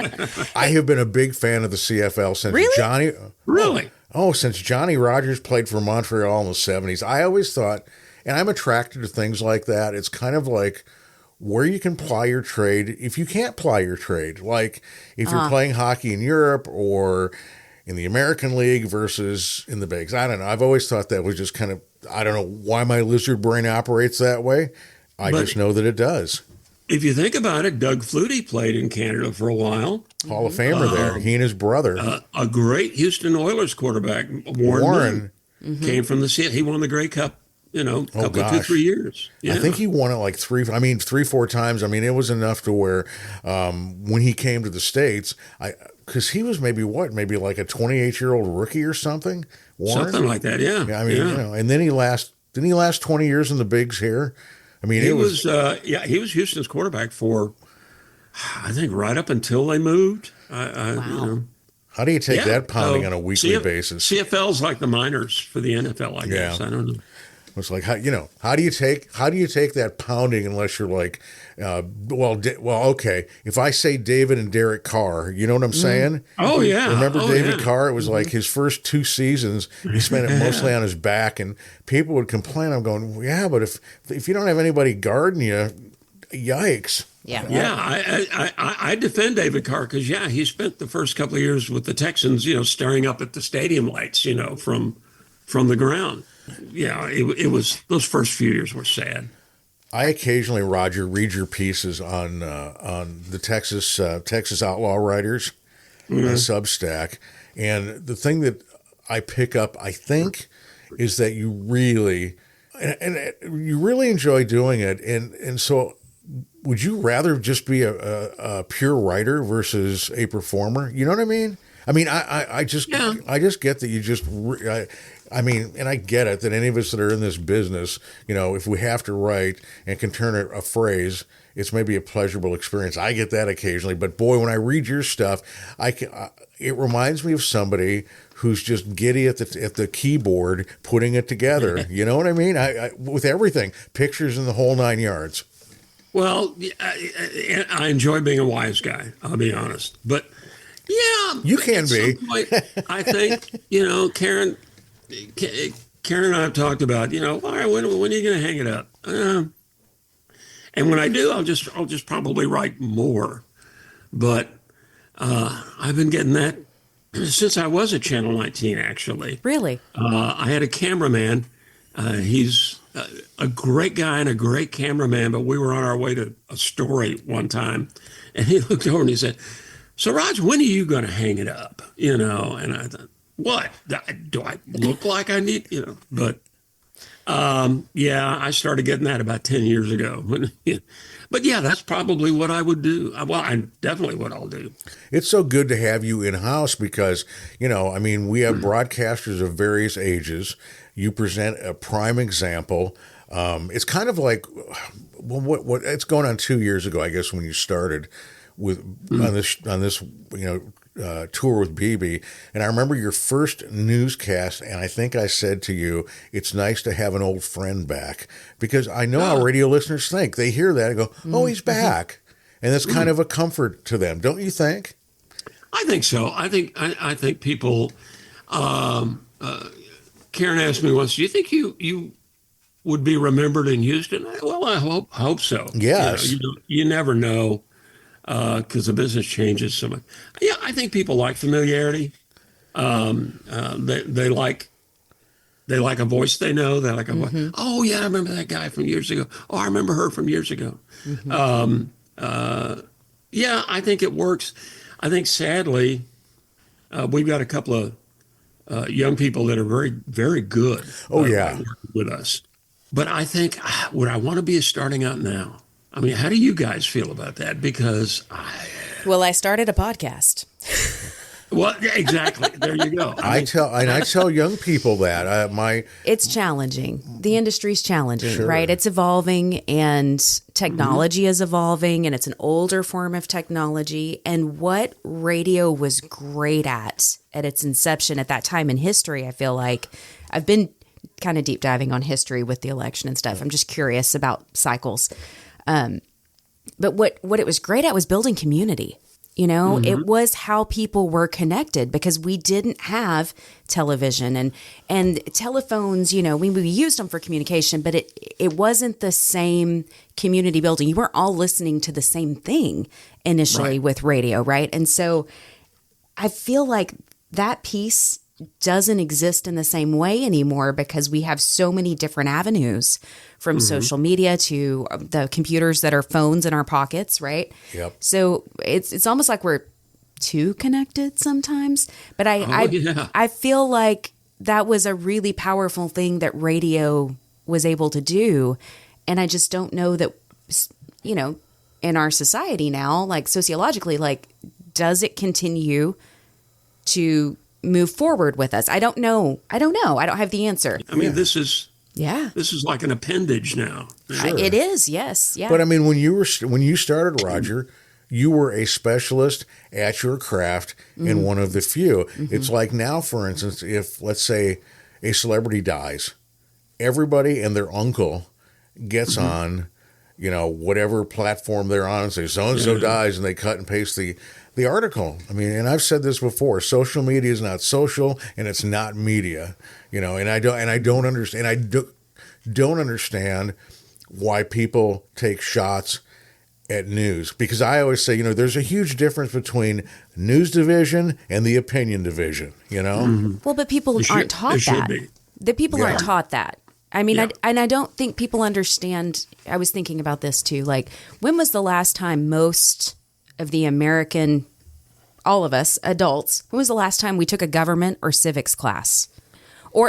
Speaker 2: I have been a big fan of the CFL since Johnny.
Speaker 3: Really?
Speaker 2: Since Johnny Rogers played for Montreal in the 70s. I always thought, and I'm attracted to things like that. It's kind of like where you can ply your trade if you can't ply your trade. Like if you're playing hockey in Europe or in the American League versus in the Bigs. I don't know. I've always thought that was just kind of, I don't know why my lizard brain operates that way. I just know that it does.
Speaker 3: If you think about it, Doug Flutie played in Canada for a while.
Speaker 2: Hall of Famer there. He and his brother.
Speaker 3: A great Houston Oilers quarterback, Warren came from the Seattle. He won the Grey Cup, couple of 2-3 years. Yeah.
Speaker 2: I think he won it like 3-4 times. I mean, it was enough to where when he came to the States, because he was maybe like a 28-year-old rookie or something? Warren?
Speaker 3: Something like that, yeah.
Speaker 2: I mean, and then didn't he last 20 years in the Bigs here? I mean,
Speaker 3: he was Houston's quarterback for, I think, right up until they moved.
Speaker 1: Wow.
Speaker 2: How do you take that pounding on a weekly basis?
Speaker 3: CFL's like the minors for the NFL, I guess. I don't know.
Speaker 2: It's like, how do you take that pounding unless you're like, okay, if I say David and Derek Carr, you know what I'm saying?
Speaker 3: Oh, yeah.
Speaker 2: Remember David Carr? It was like his first 2 seasons, he spent it mostly on his back, and people would complain. I'm going, yeah, but if you don't have anybody guarding you, yikes.
Speaker 1: Yeah.
Speaker 3: Yeah, I defend David Carr because he spent the first couple of years with the Texans, staring up at the stadium lights, from the ground. Yeah, it was those first few years were sad.
Speaker 2: I occasionally, Roger, read your pieces on the Texas Outlaw Writers Substack, and the thing that I pick up, I think, is that you really you really enjoy doing it, and so. Would you rather just be a pure writer versus a performer? You know what I mean? I just get that you just. And I get it that any of us that are in this business, if we have to write and can turn a phrase, it's maybe a pleasurable experience. I get that occasionally, but boy, when I read your stuff, it reminds me of somebody who's just giddy at the keyboard putting it together. You know what I mean? I with everything, pictures in the whole 9 yards.
Speaker 3: Well, I enjoy being a wise guy, I'll be honest. But, yeah.
Speaker 2: You can be.
Speaker 3: Point, I think, Karen and I have talked about, all right, when are you going to hang it up? And when I do, I'll just probably write more. But I've been getting that since I was at Channel 19, actually.
Speaker 1: Really?
Speaker 3: I had a cameraman. He's a great guy and a great cameraman, but we were on our way to a story one time, and he looked over and he said, "So, Raj, when are you going to hang it up?" And I thought, what? Do I look like I need, But, I started getting that about 10 years ago. But, that's probably what I would do. Well, definitely what I'll do.
Speaker 2: It's so good to have you in-house because, we have broadcasters of various ages. You present a prime example. It's kind of like, what it's going on 2 years ago, I guess, when you started on this tour with BB. And I remember your first newscast, and I think I said to you, it's nice to have an old friend back. Because I know how radio listeners think. They hear that and go, oh, he's back. And that's kind of a comfort to them, don't you think?
Speaker 3: I think so. I think people... Karen asked me once, "Do you think you would be remembered in Houston?" Well, I hope so.
Speaker 2: Yes.
Speaker 3: You never know because the business changes so much. Yeah, I think people like familiarity. They like a voice they know. They like a voice. Oh yeah, I remember that guy from years ago. Oh, I remember her from years ago. I think it works. I think sadly, we've got a couple of young people that are very, very good. With us. But I think, would I want to be starting out now? I mean, how do you guys feel about that? Because
Speaker 1: I started a podcast.
Speaker 3: Well, exactly. There you go.
Speaker 2: I tell young people that
Speaker 1: it's challenging. The industry's challenging,
Speaker 2: Sure.
Speaker 1: right? It's evolving, and technology is evolving, and it's an older form of technology. And what radio was great at its inception at that time in history, I feel like I've been kind of deep diving on history with the election and stuff. I'm just curious about cycles. But what it was great at was building community. It was how people were connected because we didn't have television and telephones, we used them for communication, but it wasn't the same community building. You weren't all listening to the same thing initially with radio, right? And so I feel like that piece doesn't exist in the same way anymore because we have so many different avenues from social media to the computers that are phones in our pockets, right?
Speaker 2: Yep.
Speaker 1: So it's almost like we're too connected sometimes. But I feel like that was a really powerful thing that radio was able to do. And I just don't know that, in our society now, like sociologically, like, does it continue to move forward with us? I don't know. I don't have the answer.
Speaker 3: I mean, this is like an appendage now.
Speaker 2: Sure.
Speaker 1: It is. Yes. Yeah.
Speaker 2: But I mean, when you started, Roger, you were a specialist at your craft and one of the few. It's like now, for instance, if let's say a celebrity dies, everybody and their uncle gets on, whatever platform they're on and say so-and-so dies, and they cut and paste the article. I mean, and I've said this before, social media is not social and it's not media, and I don't understand why people take shots at news? Because I always say, there's a huge difference between news division and the opinion division,
Speaker 1: Well, but people aren't taught that. The people aren't taught that. I mean, I don't think people understand. I was thinking about this too. Like, when was the last time most of the American, all of us adults, when was the last time we took a government or civics class?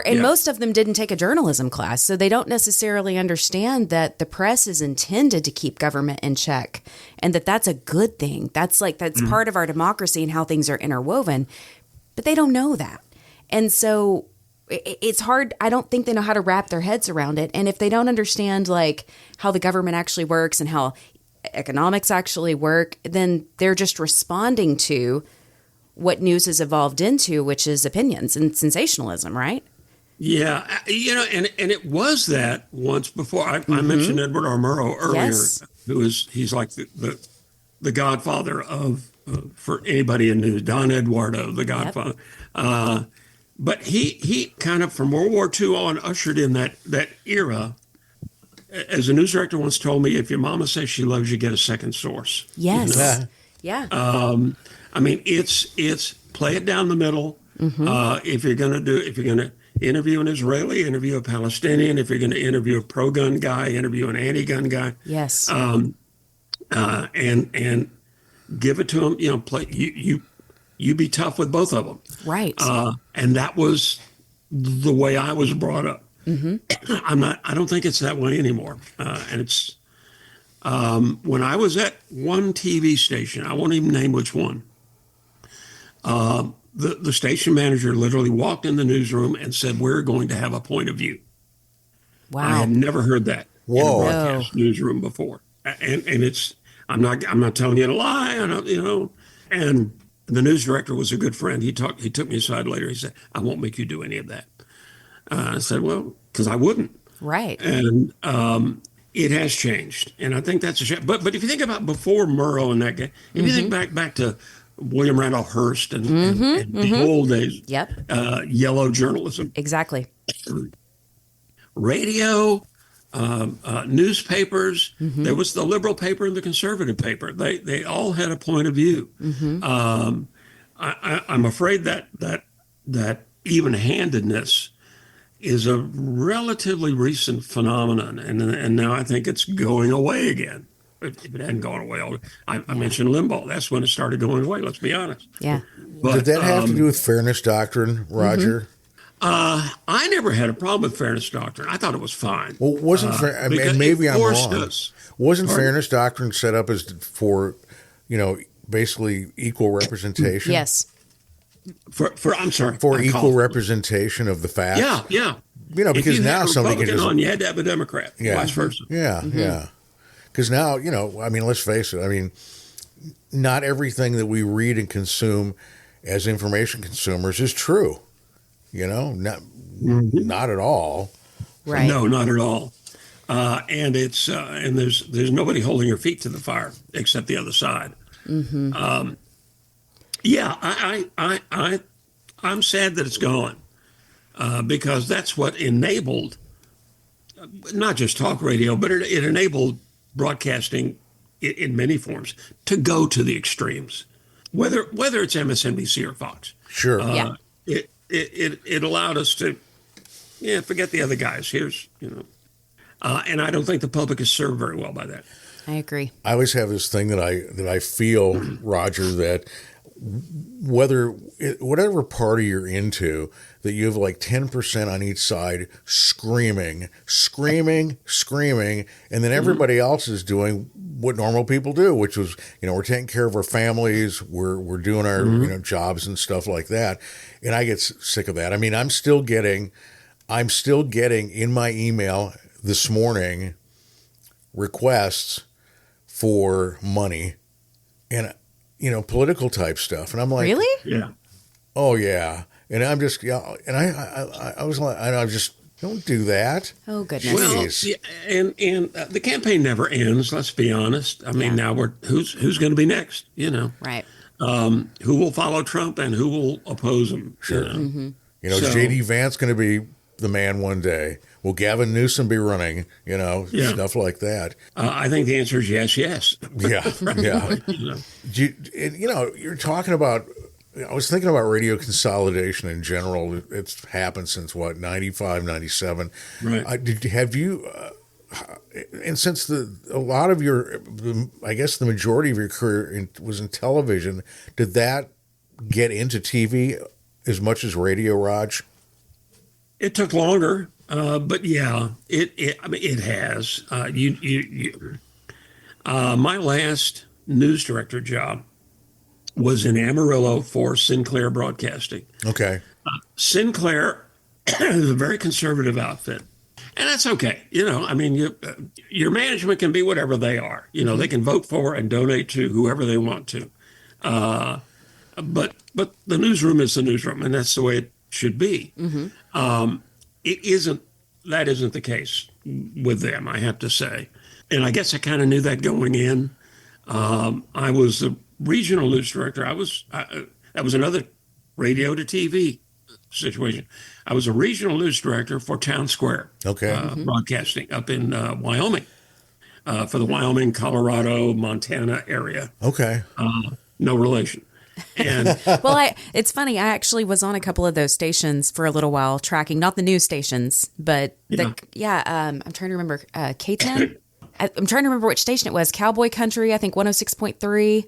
Speaker 1: And most of them didn't take a journalism class, so they don't necessarily understand that the press is intended to keep government in check, and that's a good thing. That's part of our democracy and how things are interwoven, but they don't know that. And so it's hard. I don't think they know how to wrap their heads around it. And if they don't understand how the government actually works and how economics actually work, then they're just responding to what news has evolved into, which is opinions and sensationalism, right?
Speaker 3: Yeah, and it was that once before. I mentioned Edward R. Murrow earlier, he's like the godfather of for anybody in news. Don Eduardo, the godfather. Yep. But he kind of from World War II on ushered in that era. As a news director once told me, if your mama says she loves you, get a second source.
Speaker 1: Yes. Yeah.
Speaker 3: I mean, it's play it down the middle. If you're going to interview an Israeli, interview a Palestinian. If you're going to interview a pro-gun guy, interview an anti-gun guy.
Speaker 1: Yes.
Speaker 3: And give it to them. Play you be tough with both of them.
Speaker 1: Right.
Speaker 3: And that was the way I was brought up. I don't think it's that way anymore. And it's when I was at one TV station, I won't even name which one. The station manager literally walked in the newsroom and said, "We're going to have a point of view."
Speaker 1: Wow.
Speaker 3: I had never heard that in a
Speaker 2: Whoa.
Speaker 3: broadcast newsroom before. And it's I'm not telling you to lie. And the news director was a good friend. He took me aside later. He said, "I won't make you do any of that." I said, "Well, because I wouldn't."
Speaker 1: Right.
Speaker 3: And it has changed, and I think that's a shame. But if you think about before Murrow and that guy, if you think back to William Randolph Hearst and the old days, yellow journalism,
Speaker 1: Exactly.
Speaker 3: radio, newspapers. There was the liberal paper and the conservative paper. They all had a point of view. I'm afraid that even-handedness is a relatively recent phenomenon, and now I think it's going away again. If it hadn't gone away, I mentioned Limbaugh. That's when it started going away. Let's be honest.
Speaker 1: Yeah.
Speaker 3: But,
Speaker 2: Did that have to do with fairness doctrine, Roger?
Speaker 3: I never had a problem with fairness doctrine. I thought it was fine.
Speaker 2: Well, maybe I'm wrong. Wasn't
Speaker 3: Pardon?
Speaker 2: fairness doctrine set up as for, basically equal representation?
Speaker 1: Yes.
Speaker 3: I'm sorry.
Speaker 2: For equal representation of the facts?
Speaker 3: Yeah.
Speaker 2: Because now somebody can just...
Speaker 3: you had to have a Democrat, vice versa.
Speaker 2: Yeah. Because now, let's face it. Not everything that we read and consume as information consumers is true. Not at all.
Speaker 1: Right.
Speaker 3: No, not at all. And it's and there's nobody holding your feet to the fire except the other side. I'm sad that it's gone because that's what enabled not just talk radio, but it enabled broadcasting in many forms to go to the extremes, whether it's MSNBC or Fox.
Speaker 2: Sure.
Speaker 3: It allowed us to, forget the other guys. And I don't think the public is served very well by that.
Speaker 1: I agree.
Speaker 2: I always have this thing that I feel, Roger, that whatever party you're into, that you have like 10% on each side screaming, and then everybody else is doing what normal people do, which was, we're taking care of our families, we're doing our jobs and stuff like that. And I get sick of that. I'm still getting in my email this morning requests for money and political type stuff, and I'm like,
Speaker 1: really?
Speaker 3: Yeah.
Speaker 2: Oh yeah. And I'm just, and I was like, I just don't do that.
Speaker 1: Oh goodness.
Speaker 3: Well, and the campaign never ends. Let's be honest. Now who's going to be next?
Speaker 1: Right.
Speaker 3: Who will follow Trump and who will oppose him?
Speaker 2: Sure. Is J.D. Vance going to be the man one day? Will Gavin Newsom be running? Stuff like that.
Speaker 3: I think the answer is yes, yes.
Speaker 2: Yeah, yeah. You're talking about. I was thinking about radio consolidation in general. It's happened since 95, 97.
Speaker 3: Right.
Speaker 2: Have you? And since a lot of I guess the majority of your career was in television, did that get into TV as much as radio, Raj?
Speaker 3: It took longer, but yeah, it has. My last news director job was in Amarillo for Sinclair Broadcasting.
Speaker 2: Okay.
Speaker 3: Sinclair is a very conservative outfit. And that's okay. Your management can be whatever they are. They can vote for and donate to whoever they want to. But the newsroom is the newsroom, and that's the way it should be. Mm-hmm. That isn't the case with them, I have to say. And I guess I kind of knew that going in. I was the regional news director. That was another radio to TV situation. I was a regional news director for Town Square Broadcasting up in Wyoming, for the Wyoming, Colorado, Montana area.
Speaker 2: Okay.
Speaker 3: No relation. And
Speaker 1: well, it's funny. I actually was on a couple of those stations for a little while, tracking not the news stations, but I'm trying to remember K10. I'm trying to remember which station it was. Cowboy Country, I think 106.3,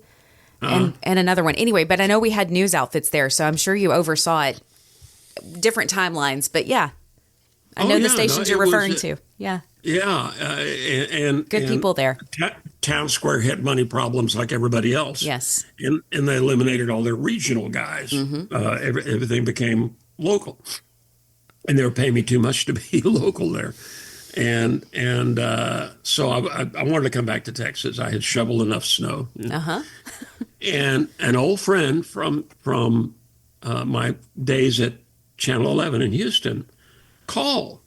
Speaker 1: and another one. Anyway, but I know we had news outfits there, so I'm sure you oversaw it. Different timelines, but yeah, I know the stations you're referring to. Yeah.
Speaker 3: Yeah, and
Speaker 1: good people there.
Speaker 3: Town Square had money problems like everybody else.
Speaker 1: Yes,
Speaker 3: and they eliminated all their regional guys. Mm-hmm. Everything became local, and they were paying me too much to be local there. And so I wanted to come back to Texas. I had shoveled enough snow. And an old friend from my days at Channel 11 in Houston called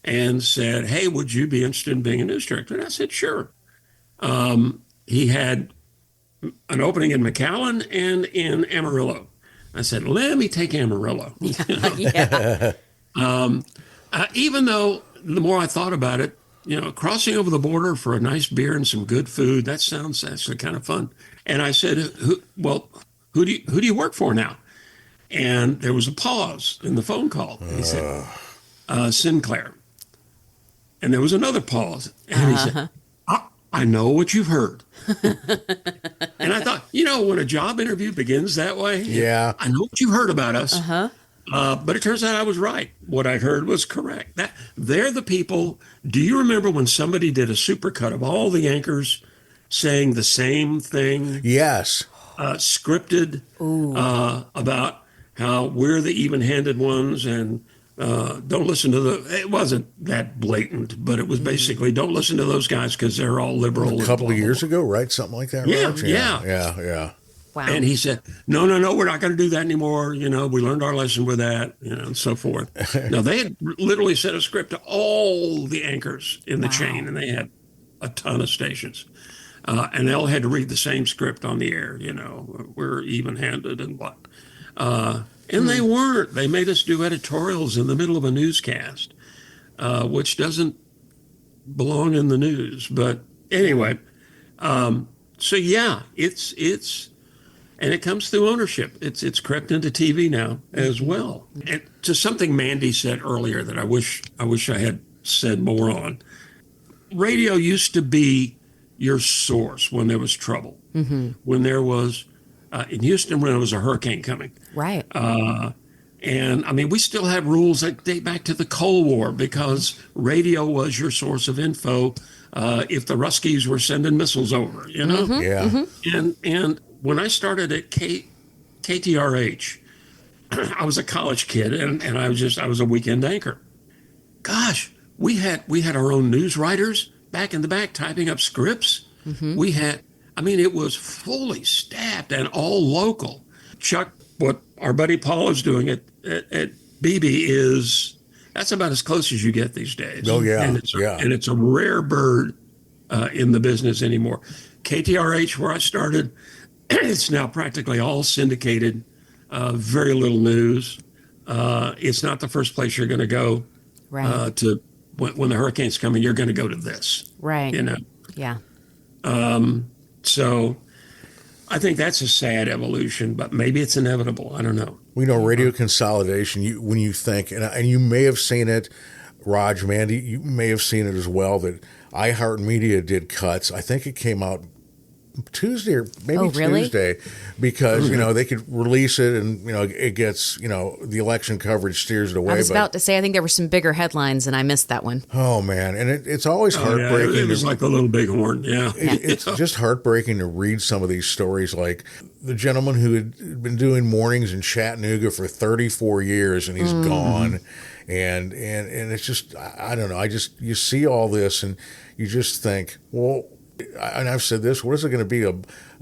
Speaker 3: and said, "Hey, would you be interested in being a news director?" And I said, "Sure." He had an opening in McAllen and in Amarillo. I said, "Let me take Amarillo."
Speaker 1: Yeah.
Speaker 3: Even though the more I thought about it, crossing over the border for a nice beer and some good food, that sounds actually kind of fun. And I said, who do you work for now? And there was a pause in the phone call. And he said, Sinclair. And there was another pause. And he said, I know what you've heard. And I thought, when a job interview begins that way,
Speaker 2: yeah,
Speaker 3: I know what you heard about us. But it turns out I was right. What I heard was correct. They're the people. Do you remember when somebody did a supercut of all the anchors saying the same thing?
Speaker 2: Yes.
Speaker 3: Scripted about how we're the even-handed ones and don't listen to it wasn't that blatant, but it was basically don't listen to those guys because they're all liberal.
Speaker 2: A couple of years ago, right? Something like that,
Speaker 3: yeah,
Speaker 2: Raj?
Speaker 3: Yeah.
Speaker 1: Wow.
Speaker 3: And he said, no, we're not going to do that anymore. We learned our lesson with that, and so forth. No, they had literally set a script to all the anchors in the chain, and they had a ton of stations. And they all had to read the same script on the air, we're even-handed and what. And they weren't. They made us do editorials in the middle of a newscast, which doesn't belong in the news. But anyway, so yeah, it's and it comes through ownership. It's crept into TV now as well. And to something Mandee said earlier that I wish I had said more on. Radio used to be your source when there was trouble, when there was in Houston when there was a hurricane coming.
Speaker 1: Right.
Speaker 3: And I mean, we still have rules that date back to the Cold War because radio was your source of info if the Ruskies were sending missiles over, Yeah.
Speaker 1: Mm-hmm.
Speaker 3: And when I started at KTRH, I was a college kid and I was a weekend anchor. Gosh, we had our own news writers back in the back typing up scripts. We had, it was fully staffed and all local. Chuck, what our buddy Paul is doing at BB that's about as close as you get these days.
Speaker 2: Oh, yeah.
Speaker 3: And it's a rare bird in the business anymore. KTRH, where I started, it's now practically all syndicated, very little news. It's not the first place you're going to go to when the hurricane's coming, you're going to go to this.
Speaker 1: Right.
Speaker 3: You know?
Speaker 1: Yeah.
Speaker 3: So I think that's a sad evolution, but maybe it's inevitable. I don't know.
Speaker 2: We know radio consolidation. When you think, and you may have seen it, Raj, Mandee, you may have seen it as well, that iHeartMedia did cuts. I think it came out Tuesday or maybe Tuesday, because they could release it, and it gets the election coverage steers it away.
Speaker 1: I was about to say, I think there were some bigger headlines, and I missed that one.
Speaker 2: Oh man, and it's always heartbreaking.
Speaker 3: Yeah, it was like the Little Bighorn. Yeah,
Speaker 2: it's just heartbreaking to read some of these stories, like the gentleman who had been doing mornings in Chattanooga for 34 years, and he's gone. And it's just, I don't know. You see all this, and you just think, well. And I've said this, what is it going to be, a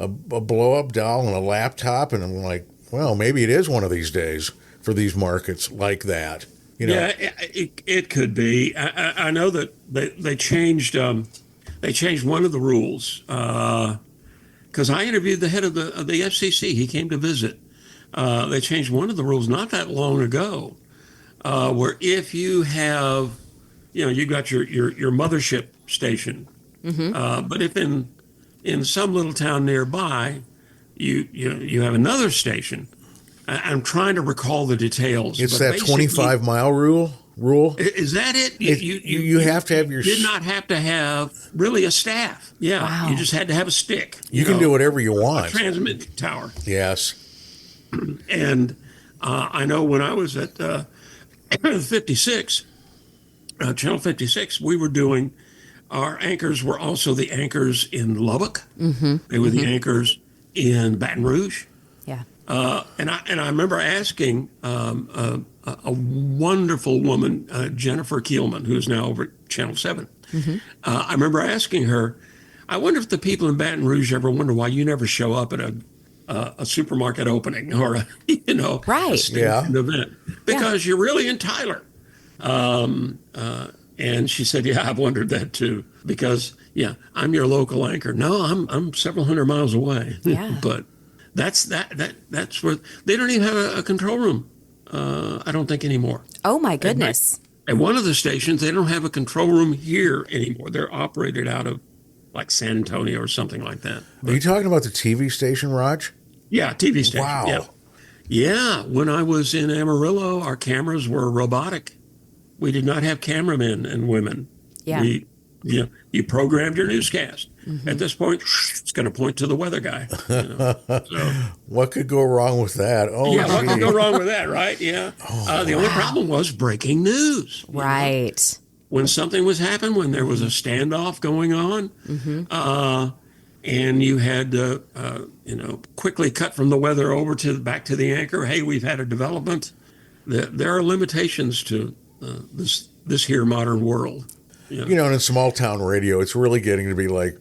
Speaker 2: blow-up doll and a laptop? And I'm like, well, maybe it is one of these days for these markets like that.
Speaker 3: Yeah, it could be. I know that they changed one of the rules, because I interviewed the head of the FCC. He came to visit. They changed one of the rules not that long ago, where if you have, you got your mothership station. But if in some little town nearby, you have another station, I'm trying to recall the details.
Speaker 2: It's that 25-mile rule.
Speaker 3: Is that it?
Speaker 2: You have to have your.
Speaker 3: Did not have to have really a staff. Yeah,
Speaker 1: wow.
Speaker 3: You just had to have a stick.
Speaker 2: You can do whatever you want.
Speaker 3: A transmit tower.
Speaker 2: Yes.
Speaker 3: And I know when I was at 56, Channel 56, we were doing. Our anchors were also the anchors in Lubbock. They were the anchors in Baton Rouge.
Speaker 1: Yeah.
Speaker 3: And I remember asking a wonderful woman, Jennifer Keelman, who's now over at Channel 7. I remember asking her, I wonder if the people in Baton Rouge ever wonder why you never show up at a supermarket opening or a an event, because you're really in Tyler. And she said, yeah, I've wondered that too, because I'm your local anchor. No, I'm several hundred miles away.
Speaker 1: Yeah.
Speaker 3: But that's where they don't even have a control room. I don't think anymore.
Speaker 1: Oh my goodness.
Speaker 3: At one of the stations, they don't have a control room here anymore. They're operated out of like San Antonio or something like that.
Speaker 2: Are you talking about the TV station, Raj?
Speaker 3: Yeah, TV station.
Speaker 2: Wow.
Speaker 3: Yeah. Yeah. When I was in Amarillo, our cameras were robotic. We did not have cameramen and women.
Speaker 1: Yeah.
Speaker 3: You programmed your newscast. At this point, it's going to point to the weather guy. So,
Speaker 2: what could go wrong with that? Oh,
Speaker 3: yeah, what could go wrong with that, right? Yeah. The only problem was breaking news.
Speaker 1: Right.
Speaker 3: When something was happening, when there was a standoff going on, and you had to, quickly cut from the weather over back to the anchor. Hey, we've had a development. There are limitations to this here modern world.
Speaker 2: And in small town radio, it's really getting to be like,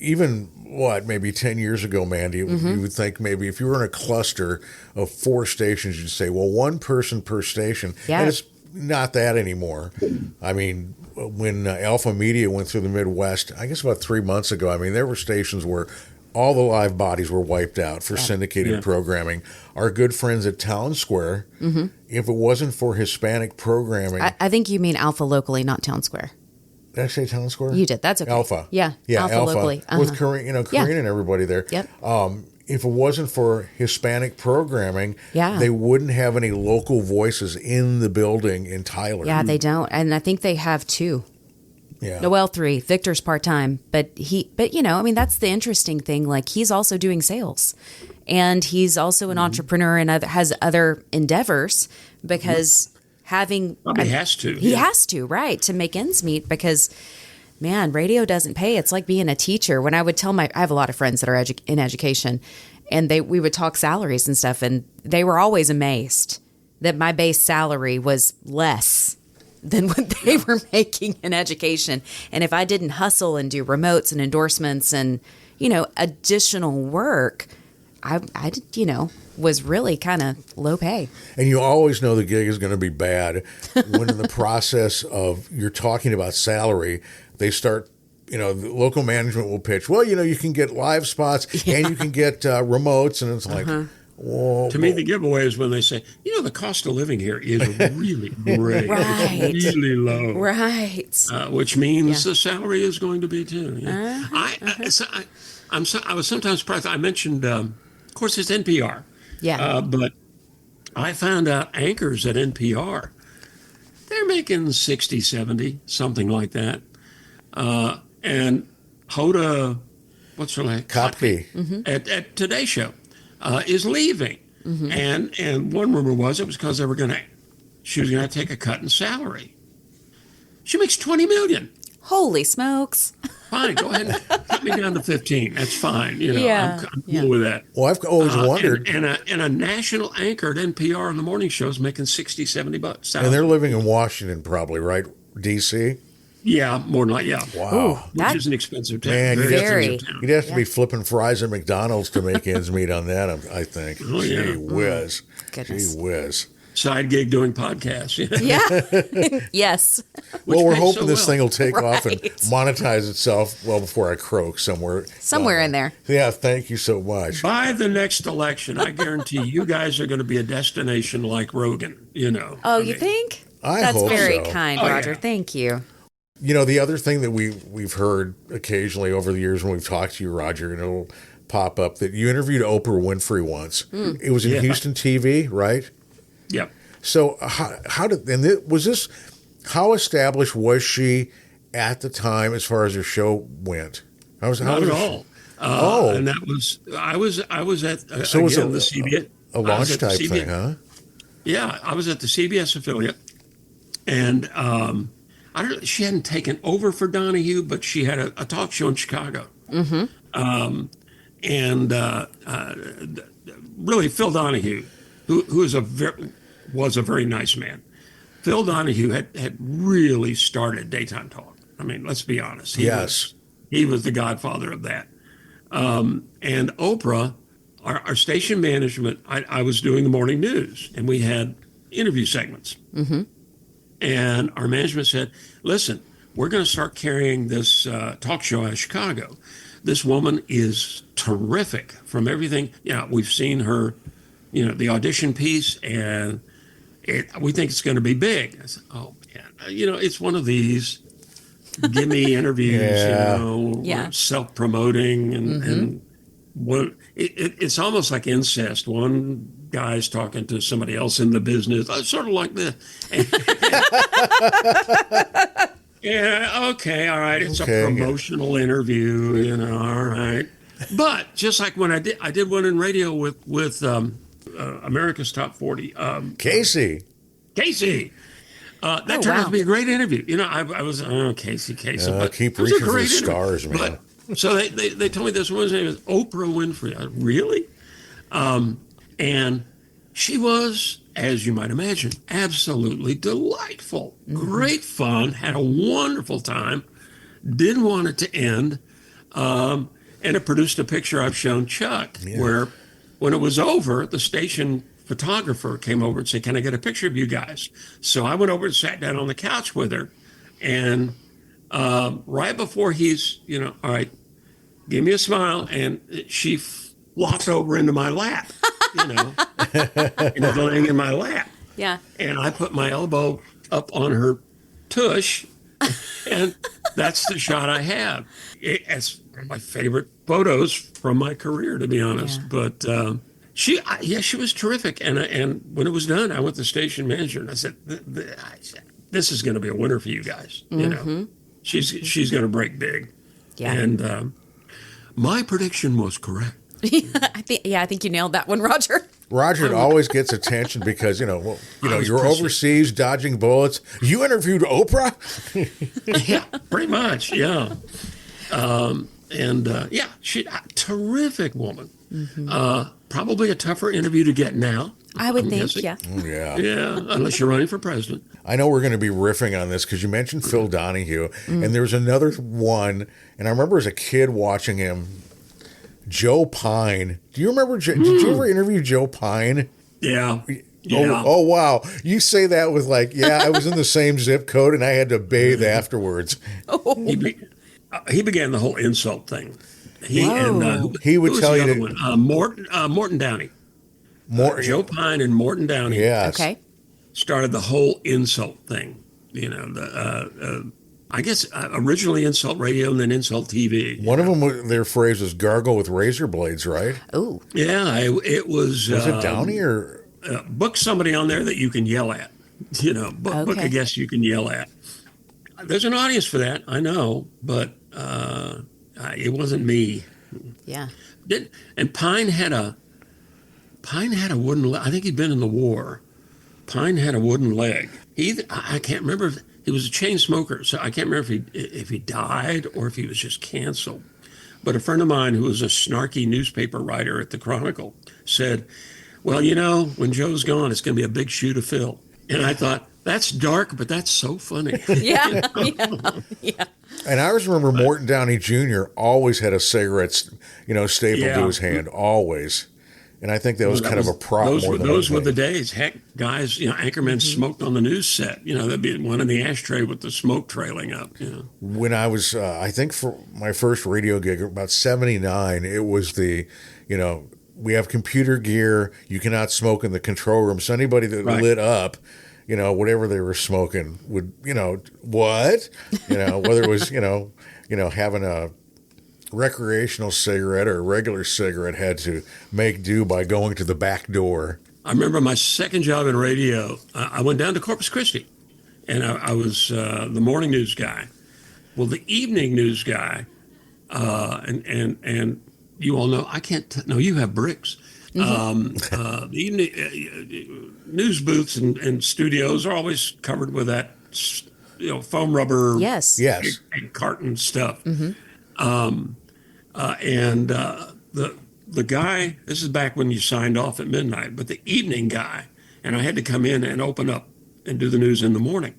Speaker 2: even maybe 10 years ago, Mandee, you would think maybe if you were in a cluster of 4 stations, you'd say, well, one person per station.
Speaker 1: Yeah.
Speaker 2: And it's not that anymore. I mean, when Alpha Media went through the Midwest, I guess about 3 months ago, I mean, there were stations where all the live bodies were wiped out for syndicated programming. Our good friends at Town Square, if it wasn't for Hispanic programming.
Speaker 1: I think you mean Alpha locally, not Town Square.
Speaker 2: Did I say Town Square?
Speaker 1: You did. That's okay.
Speaker 2: Alpha.
Speaker 1: Yeah. Alpha locally.
Speaker 2: With Korean and everybody there.
Speaker 1: Yep.
Speaker 2: If it wasn't for Hispanic programming, they wouldn't have any local voices in the building in Tyler.
Speaker 1: Yeah, they don't. And I think they have 2.
Speaker 2: Yeah.
Speaker 1: No, well, 3. Victor's part-time, but that's the interesting thing. Like, he's also doing sales, and he's also an entrepreneur and has other endeavors, because having
Speaker 3: he has to.
Speaker 1: He has to, right, to make ends meet, because man, radio doesn't pay. It's like being a teacher. When I would tell I have a lot of friends that are in education, and we would talk salaries and stuff, and they were always amazed that my base salary was less than what they were making in education. And if I didn't hustle and do remotes and endorsements and, additional work, I was really kind of low pay.
Speaker 2: And you always know the gig is going to be bad when in the process of you're talking about salary, they start, the local management will pitch, well, you can get live spots and you can get remotes. And it's like, Whoa,
Speaker 3: To me, the giveaway is when they say, the cost of living here is really great.
Speaker 1: Right.
Speaker 3: It's really low.
Speaker 1: Right.
Speaker 3: Which means the salary is going to be too. Yeah. I was sometimes surprised. I mentioned, of course, it's NPR.
Speaker 1: Yeah.
Speaker 3: But I found out anchors at NPR, they're making 60, 70, something like that. And Hoda, what's her name?
Speaker 2: Kopke.
Speaker 3: At Today Show is leaving. And one rumor was it was because she was going to take a cut in salary. She makes $20 million.
Speaker 1: Holy smokes.
Speaker 3: Fine, go ahead and cut me down to 15. That's fine.
Speaker 1: Yeah.
Speaker 3: I'm cool with that.
Speaker 2: Well, I've always wondered.
Speaker 3: And a national anchor at NPR in the morning show is making 60, 70 bucks.
Speaker 2: And they're living in Washington, probably, right? D.C.?
Speaker 3: Yeah, more than yeah.
Speaker 2: Wow.
Speaker 3: Which is an expensive town.
Speaker 2: Man,
Speaker 1: Very.
Speaker 2: You'd have to be flipping fries at McDonald's to make ends meet on that, I think.
Speaker 3: Oh, yeah.
Speaker 2: Gee whiz.
Speaker 1: Goodness.
Speaker 2: Gee whiz.
Speaker 3: Side gig doing podcasts.
Speaker 1: Yeah. Yes.
Speaker 2: Well, we're
Speaker 3: pays
Speaker 2: hoping
Speaker 3: so
Speaker 2: this
Speaker 3: well.
Speaker 2: thing will take off and
Speaker 1: Right.
Speaker 2: monetize itself well before I croak somewhere.
Speaker 1: Somewhere in there.
Speaker 2: Yeah, thank you so much.
Speaker 3: By the next election, I guarantee you guys are going to be a destination like Rogan,
Speaker 1: Oh, you think?
Speaker 2: I
Speaker 1: That's
Speaker 2: hope
Speaker 1: very
Speaker 2: so.
Speaker 1: kind,
Speaker 3: Oh,
Speaker 1: Roger.
Speaker 3: yeah.
Speaker 1: Thank you.
Speaker 2: The other thing that we've heard occasionally over the years when we've talked to you, Roger, and it'll pop up that you interviewed Oprah Winfrey once. It was in
Speaker 3: Yeah.
Speaker 2: Houston TV, right?
Speaker 3: Yep.
Speaker 2: So how established was she at the time as far as her show went?
Speaker 3: Not at all. And that was I was at
Speaker 2: So it was
Speaker 3: again, the CBS
Speaker 2: a launch type thing, huh?
Speaker 3: Yeah, I was at the CBS affiliate, and I don't. She hadn't taken over for Donahue, but she had a talk show in Chicago. Really, Phil Donahue, who is was a very nice man. Phil Donahue had really started daytime talk. I mean, let's be honest. He was the godfather of that. And Oprah, our station management, I was doing the morning news, and we had interview segments. And our management said, listen, we're going to start carrying this talk show out of Chicago. This woman is terrific from everything. We've seen her, the audition piece, and we think it's going to be big. I said, oh, man. It's one of these gimme interviews, self-promoting, and what it's almost like incest. One guy's talking to somebody else in the business, sort of like this. Yeah, okay, all right. It's a promotional interview, all right. But just like when I did one in radio with America's Top 40.
Speaker 2: Casey.
Speaker 3: That turned out to be a great interview. I was, Casey. But
Speaker 2: keep
Speaker 3: it was a
Speaker 2: reaching for the
Speaker 3: great interview.
Speaker 2: stars, man.
Speaker 3: So they told me this woman's name is Oprah Winfrey. Really? And she was, as you might imagine, absolutely delightful. Great fun, had a wonderful time, didn't want it to end. And it produced a picture I've shown Chuck, where when it was over, the station photographer came over and said, can I get a picture of you guys? So I went over and sat down on the couch with her. And right before he's, all right, give me a smile. And she flopped over into my lap, laying in my lap.
Speaker 1: Yeah.
Speaker 3: And I put my elbow up on her tush, and that's the shot I have. It's one of my favorite photos from my career, to be honest. Yeah. But she was terrific. And when it was done, I went to the station manager and I said, "This is going to be a winner for you guys. She's going to break big." Yeah. And my prediction was correct.
Speaker 1: I think you nailed that one, Roger.
Speaker 2: Roger always gets attention because you're overseas dodging bullets. You interviewed Oprah.
Speaker 3: Yeah, pretty much. Yeah, she terrific woman. Probably a tougher interview to get now.
Speaker 1: I would think.
Speaker 3: Guessing.
Speaker 1: Yeah.
Speaker 3: Yeah, unless you're running for president.
Speaker 2: I know we're going to be riffing on this because you mentioned Phil Donahue, and there's another one, and I remember as a kid watching him. Joe Pine. Do you remember? Did you ever interview Joe Pine?
Speaker 3: Yeah.
Speaker 2: Oh, wow. You say that with I was in the same zip code and I had to bathe afterwards.
Speaker 3: He began the whole insult thing.
Speaker 2: He would tell you
Speaker 3: Morton Downey. Joe Pine and Morton Downey.
Speaker 2: Yes.
Speaker 1: Okay.
Speaker 3: Started the whole insult thing. You know, I guess originally Insult Radio and then Insult TV.
Speaker 2: One of them, their phrase was "gargle with razor blades," right?
Speaker 1: Oh.
Speaker 3: Yeah, it was.
Speaker 2: Was it Downey or
Speaker 3: book somebody on there that you can yell at? You know, book a guest you can yell at. There's an audience for that, I know, but it wasn't me.
Speaker 1: Yeah.
Speaker 3: And Pine had a wooden. I think he'd been in the war. Pine had a wooden leg. I can't remember. He was a chain smoker, so I can't remember if he died or if he was just canceled. But a friend of mine who was a snarky newspaper writer at the Chronicle said, "Well, you know, when Joe's gone, it's going to be a big shoe to fill." And I thought, that's dark, but that's so funny.
Speaker 1: Yeah. Yeah.
Speaker 2: And I always remember Morton Downey Jr. always had a cigarette, stapled to his hand, always. And I think that was kind of a prop.
Speaker 3: Those were the days. Heck, guys, anchormen smoked on the news set. That'd be one in the ashtray with the smoke trailing up.
Speaker 2: When I was, I think for my first radio gig, about 79, it was we have computer gear. You cannot smoke in the control room. So anybody that lit up, whatever they were smoking would, what? Whether it was, having a recreational cigarette or a regular cigarette, had to make do by going to the back door.
Speaker 3: I remember my second job in radio. I went down to Corpus Christi, and I was the morning news guy. Well, the evening news guy, and you all know, I can't. No, you have bricks. The evening news booths and studios are always covered with that, foam rubber.
Speaker 1: Yes.
Speaker 3: And carton stuff. And the guy, this is back when you signed off at midnight, but the evening guy, and I had to come in and open up and do the news in the morning.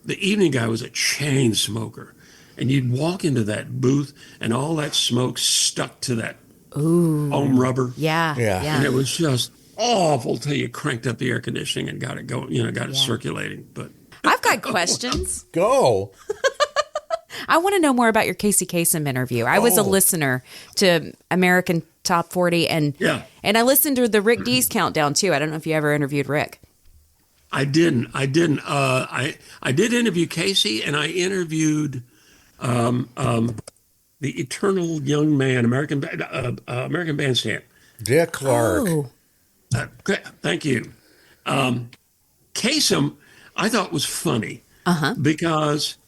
Speaker 3: The evening guy was a chain smoker, and you'd walk into that booth and all that smoke stuck to that foam rubber.
Speaker 1: Yeah.
Speaker 3: And it was just awful till you cranked up the air conditioning and got it going, got it circulating. But
Speaker 1: I've got questions.
Speaker 2: Go.
Speaker 1: I want to know more about your Casey Kasem interview. I was a listener to American Top 40, and I listened to the Rick Dees countdown too. I don't know if you ever interviewed Rick.
Speaker 3: I didn't. I did interview Casey, and I interviewed the Eternal Young Man, American Bandstand.
Speaker 2: Dick Clark.
Speaker 1: Oh.
Speaker 3: Thank you. Kasem, I thought was funny because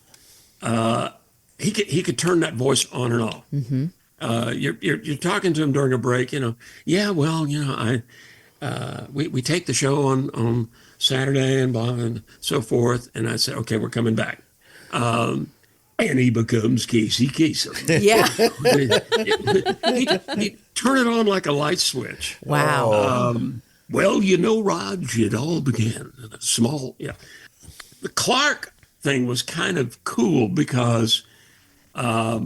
Speaker 3: he could turn that voice on and off. Mm-hmm. You're talking to him during a break. Yeah, well, we take the show on Saturday and blah and so forth. And I said, okay, we're coming back. And he becomes Casey Kasem.
Speaker 1: Yeah.
Speaker 3: he turn it on like a light switch.
Speaker 1: Wow.
Speaker 3: Well, Raj, it all began in a small, The Clark thing was kind of cool because I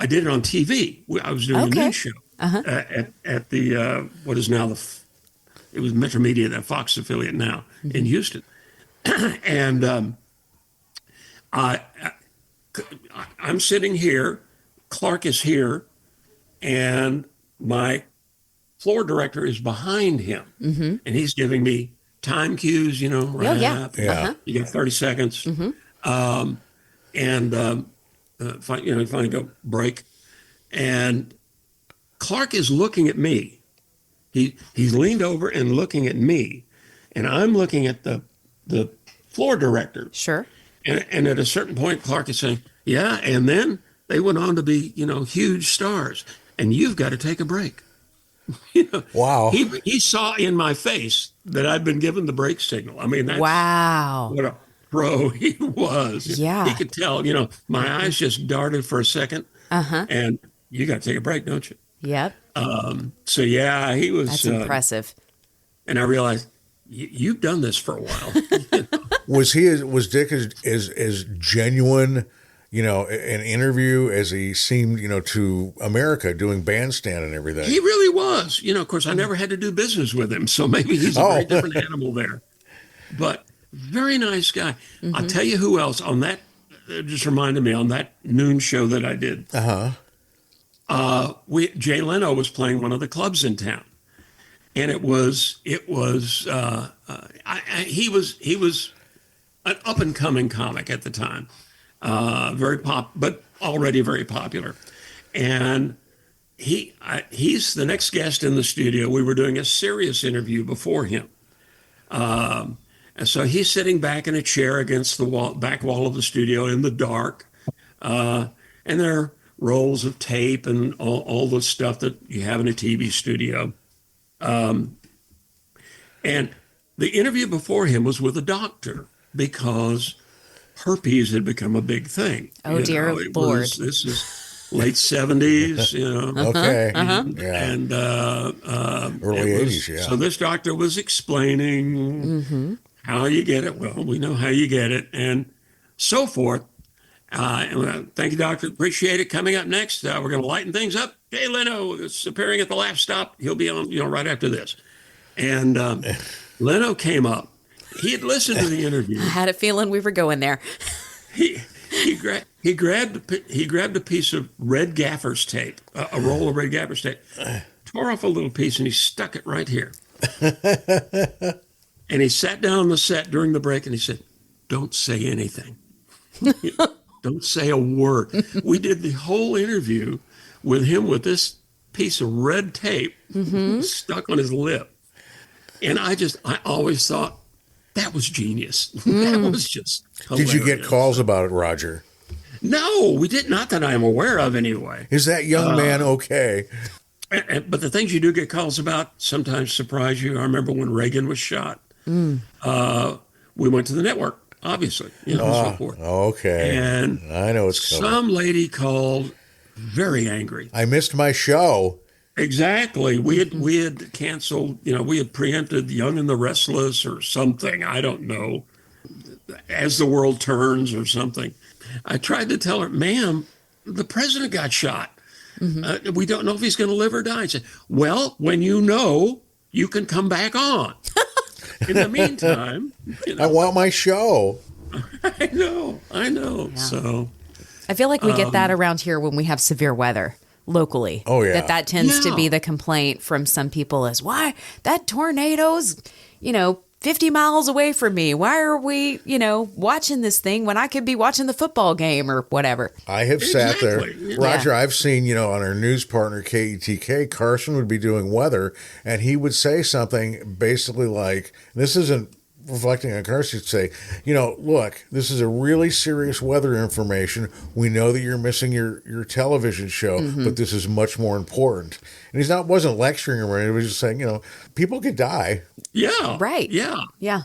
Speaker 3: did it on TV. I was doing a news show at the, what is now it was Metro Media, that Fox affiliate now in Houston. And I'm sitting here, Clark is here, and my floor director is behind him. Mm-hmm. And he's giving me time cues, wrap. You got 30 seconds. Mm-hmm. Finally go break. And Clark is looking at me. He's leaned over and looking at me. And I'm looking at the floor director.
Speaker 1: Sure.
Speaker 3: And at a certain point, Clark is saying, yeah, and then they went on to be, huge stars. And you've got to take a break.
Speaker 2: Wow.
Speaker 3: He saw in my face that I'd been given the break signal. I mean, that's
Speaker 1: wow.
Speaker 3: What a pro he was.
Speaker 1: Yeah.
Speaker 3: He could tell, my eyes just darted for a second. And you got to take a break, don't you?
Speaker 1: Yep.
Speaker 3: So, yeah, he was.
Speaker 1: That's impressive.
Speaker 3: And I realized, you've done this for a while.
Speaker 2: Was Dick as genuine, an interview as he seemed, to America doing bandstand and everything?
Speaker 3: He really was. Of course, I never had to do business with him, so maybe he's a very different animal there. But very nice guy. Mm-hmm. I'll tell you who else on that. It just reminded me on that noon show that I did. Jay Leno was playing one of the clubs in town, and he was an up and coming comic at the time, but already very popular, and he's the next guest in the studio. We were doing a serious interview before him, and so he's sitting back in a chair against the back wall of the studio in the dark, and there are rolls of tape and all the stuff that you have in a TV studio. And the interview before him was with a doctor because herpes had become a big thing.
Speaker 1: Oh, dear Lord.
Speaker 3: This is late 70s,
Speaker 2: Okay.
Speaker 3: And
Speaker 2: Early 80s, yeah.
Speaker 3: So this doctor was explaining how you get it. Well, we know how you get it and so forth. Thank you, doctor. Appreciate it. Coming up next, we're going to lighten things up. Jay Leno is appearing at the Laugh Stop. He'll be on, right after this. And Leno came up. He had listened to the interview.
Speaker 1: I had a feeling we were going there.
Speaker 3: He grabbed a piece of red gaffer's tape, a roll of red gaffer's tape, tore off a little piece, and he stuck it right here. And he sat down on the set during the break, and he said, "Don't say anything. Don't say a word." We did the whole interview with him with this piece of red tape stuck on his lip. And I always thought that was genius. That was just hilarious.
Speaker 2: Did you get calls about it, Roger?
Speaker 3: No, we did. Not that I'm aware of anyway.
Speaker 2: Is that young man okay?
Speaker 3: But the things you do get calls about sometimes surprise you. I remember when Reagan was shot. We went to the network, obviously, and so forth.
Speaker 2: Okay.
Speaker 3: And
Speaker 2: I know it's coming.
Speaker 3: some lady called very angry.
Speaker 2: I missed my show.
Speaker 3: Exactly. We had canceled, we had preempted Young and the Restless or something. I don't know. As the World Turns or something. I tried to tell her, "Ma'am, the president got shot. We don't know if he's going to live or die." I said, "Well, when you know, you can come back on." In the meantime,
Speaker 2: I want my show.
Speaker 3: I know.
Speaker 1: Yeah.
Speaker 3: So
Speaker 1: I feel like we get that around here when we have severe weather locally.
Speaker 2: Oh, yeah.
Speaker 1: That tends to be the complaint from some people is, why that tornado's, 50 miles away from me. Why are we, watching this thing when I could be watching the football game or whatever?
Speaker 2: I have sat there.
Speaker 3: Exactly.
Speaker 2: Roger, I've seen, on our news partner, KETK, Carson would be doing weather, and he would say something basically like, this isn't reflecting on Carson, he'd say, look, this is a really serious weather information. We know that you're missing your television show, but this is much more important. And he wasn't lecturing or anything. He was just saying, people could die.
Speaker 3: yeah,
Speaker 1: Right.
Speaker 3: yeah.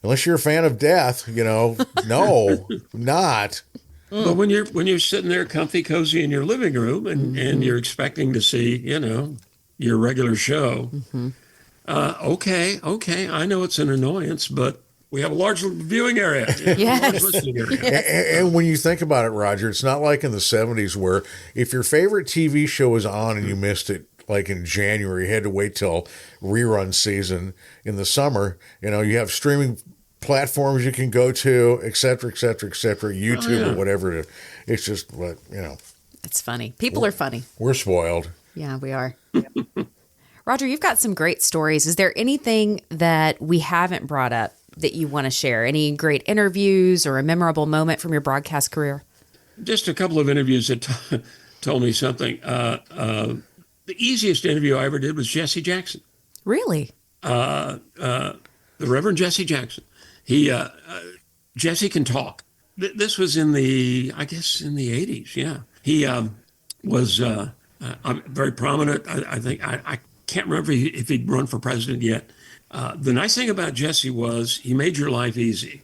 Speaker 2: Unless you're a fan of death, no, not.
Speaker 3: But when you're sitting there comfy, cozy in your living room and you're expecting to see, your regular show, okay, I know it's an annoyance, but we have a large viewing area.
Speaker 1: Yes.
Speaker 3: A large listening area.
Speaker 2: And when you think about it, Roger, it's not like in the 70s where if your favorite TV show was on and you missed it, like in January, you had to wait till rerun season. In the summer, you have streaming platforms you can go to, et cetera, YouTube or whatever. It's just,
Speaker 1: It's funny. People are funny.
Speaker 2: We're spoiled.
Speaker 1: Yeah, we are. Roger, you've got some great stories. Is there anything that we haven't brought up that you want to share? Any great interviews or a memorable moment from your broadcast career?
Speaker 3: Just a couple of interviews that told me something. The easiest interview I ever did was Jesse Jackson.
Speaker 1: Really?
Speaker 3: The Reverend Jesse Jackson. Jesse can talk. This was in the 80s. Yeah. He was very prominent. I think I can't remember if he'd run for president yet. The nice thing about Jesse was he made your life easy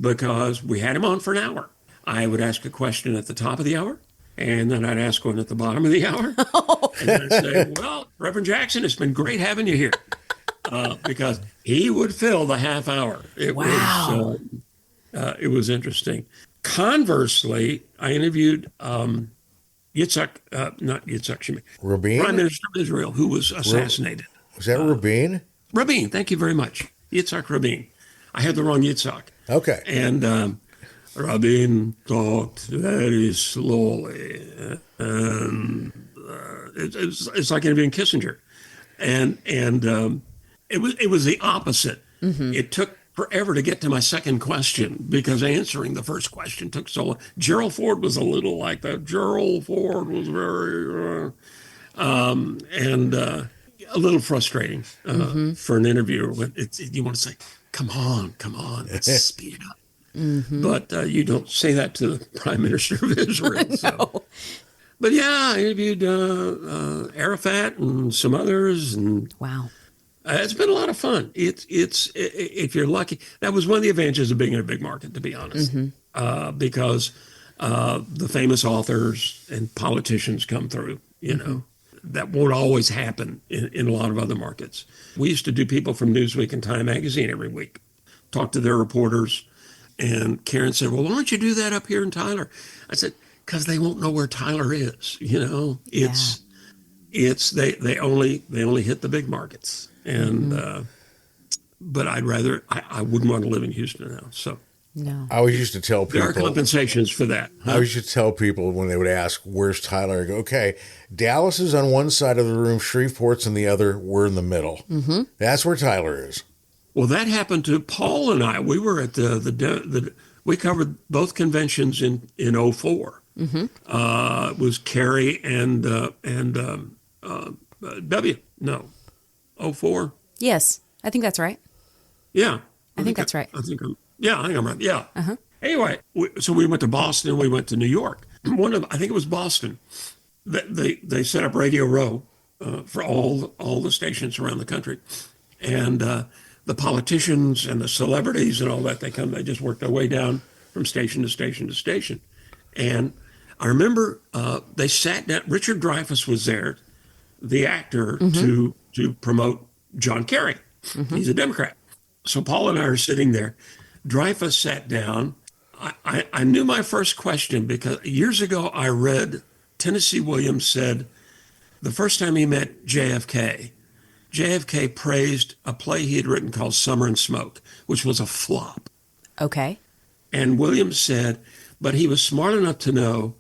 Speaker 3: because we had him on for an hour. I would ask a question at the top of the hour, and then I'd ask one at the bottom of the hour. And then I'd say, "Well, Reverend Jackson, it's been great having you here." Because he would fill the half hour. It was interesting. Conversely, I interviewed Prime Minister of Israel, who was assassinated.
Speaker 2: Was that Rabin?
Speaker 3: Rabin, thank you very much. Yitzhak Rabin. I had the wrong Yitzhak.
Speaker 2: Okay.
Speaker 3: And Rabin talked very slowly. And it's like interviewing Kissinger. And it was the opposite. It took forever to get to my second question because answering the first question took so long. Gerald Ford was a little like that. Gerald Ford was very and a little frustrating for an interviewer. When you want to say, come on, let's speed it up. But you don't say that to the Prime Minister of Israel.
Speaker 1: No.
Speaker 3: So. But yeah, I interviewed Arafat and some others, and
Speaker 1: Wow.
Speaker 3: It's been a lot of fun. It's if you're lucky, that was one of the advantages of being in a big market, to be honest, because the famous authors and politicians come through. You know, that won't always happen in a lot of other markets. We used to do people from Newsweek and Time Magazine every week, talk to their reporters, and Karen said, "Well, why don't you do that up here in Tyler?" I said, "Because they won't know where Tyler is. You know, they only hit the big markets." And but I wouldn't want to live in Houston now. So
Speaker 1: No.
Speaker 2: I always used to tell people.
Speaker 3: there are compensations for that.
Speaker 2: I always used to tell people when they would ask, "Where's Tyler?" I go, "Okay, Dallas is on one side of the room, Shreveport's on the other. We're in the middle. That's where Tyler is."
Speaker 3: Well, that happened to Paul and I. We were at we covered both conventions in 04. It was Kerry and W. No, 04.
Speaker 1: Yes, I think that's right.
Speaker 3: Yeah,
Speaker 1: I think that's right.
Speaker 3: I think I'm right. Yeah. Anyway, so we went to Boston. We went to New York. I think it was Boston. They set up Radio Row for all the stations around the country, and the politicians and the celebrities and all that, they just work their way down from station to station to station. And I remember they sat down, Richard Dreyfuss was there, the actor, to promote John Kerry. He's a Democrat. So Paul and I are sitting there. Dreyfuss sat down. I knew my first question because years ago I read Tennessee Williams said the first time he met JFK praised a play he had written called Summer and Smoke, which was a flop.
Speaker 1: Okay.
Speaker 3: And Williams said, but he was smart enough to know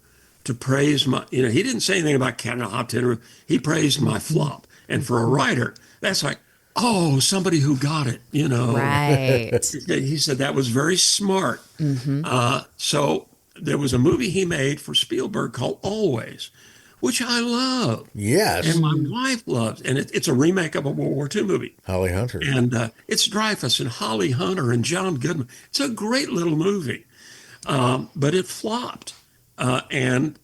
Speaker 3: to praise he didn't say anything about Cat on a Hot Tin Roof. He praised my flop. And for a writer, that's like, oh, somebody who got it,
Speaker 1: Right.
Speaker 3: He said that was very smart. So there was a movie he made for Spielberg called Always, which I love.
Speaker 2: Yes.
Speaker 3: And my wife loves. And it's a remake of a World War II movie.
Speaker 2: Holly Hunter.
Speaker 3: And it's Dreyfuss and Holly Hunter and John Goodman. It's a great little movie. But it flopped. And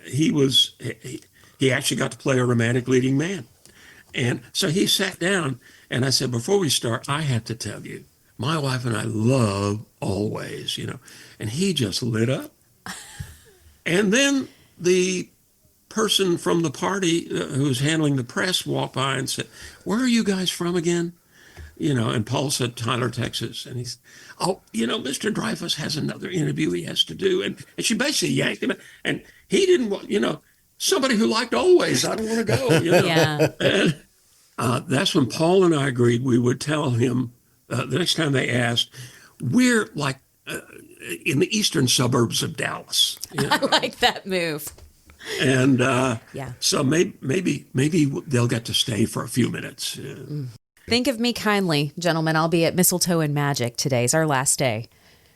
Speaker 3: he actually got to play a romantic leading man. And so he sat down and I said, before we start, I have to tell you, my wife and I love Always, and he just lit up. And then the person from the party who's handling the press walked by and said, where are you guys from again? And Paul said, Tyler, Texas. And he's, Mr. Dreyfuss has another interview he has to do. And she basically yanked him. And he didn't want, somebody who liked Always, I don't want to go.
Speaker 1: Yeah.
Speaker 3: And that's when Paul and I agreed we would tell him the next time they asked, we're like in the eastern suburbs of Dallas.
Speaker 1: I like that move.
Speaker 3: And
Speaker 1: Yeah.
Speaker 3: So maybe they'll get to stay for a few minutes.
Speaker 1: Think of me kindly, gentlemen. I'll be at Mistletoe and Magic. Today's our last day.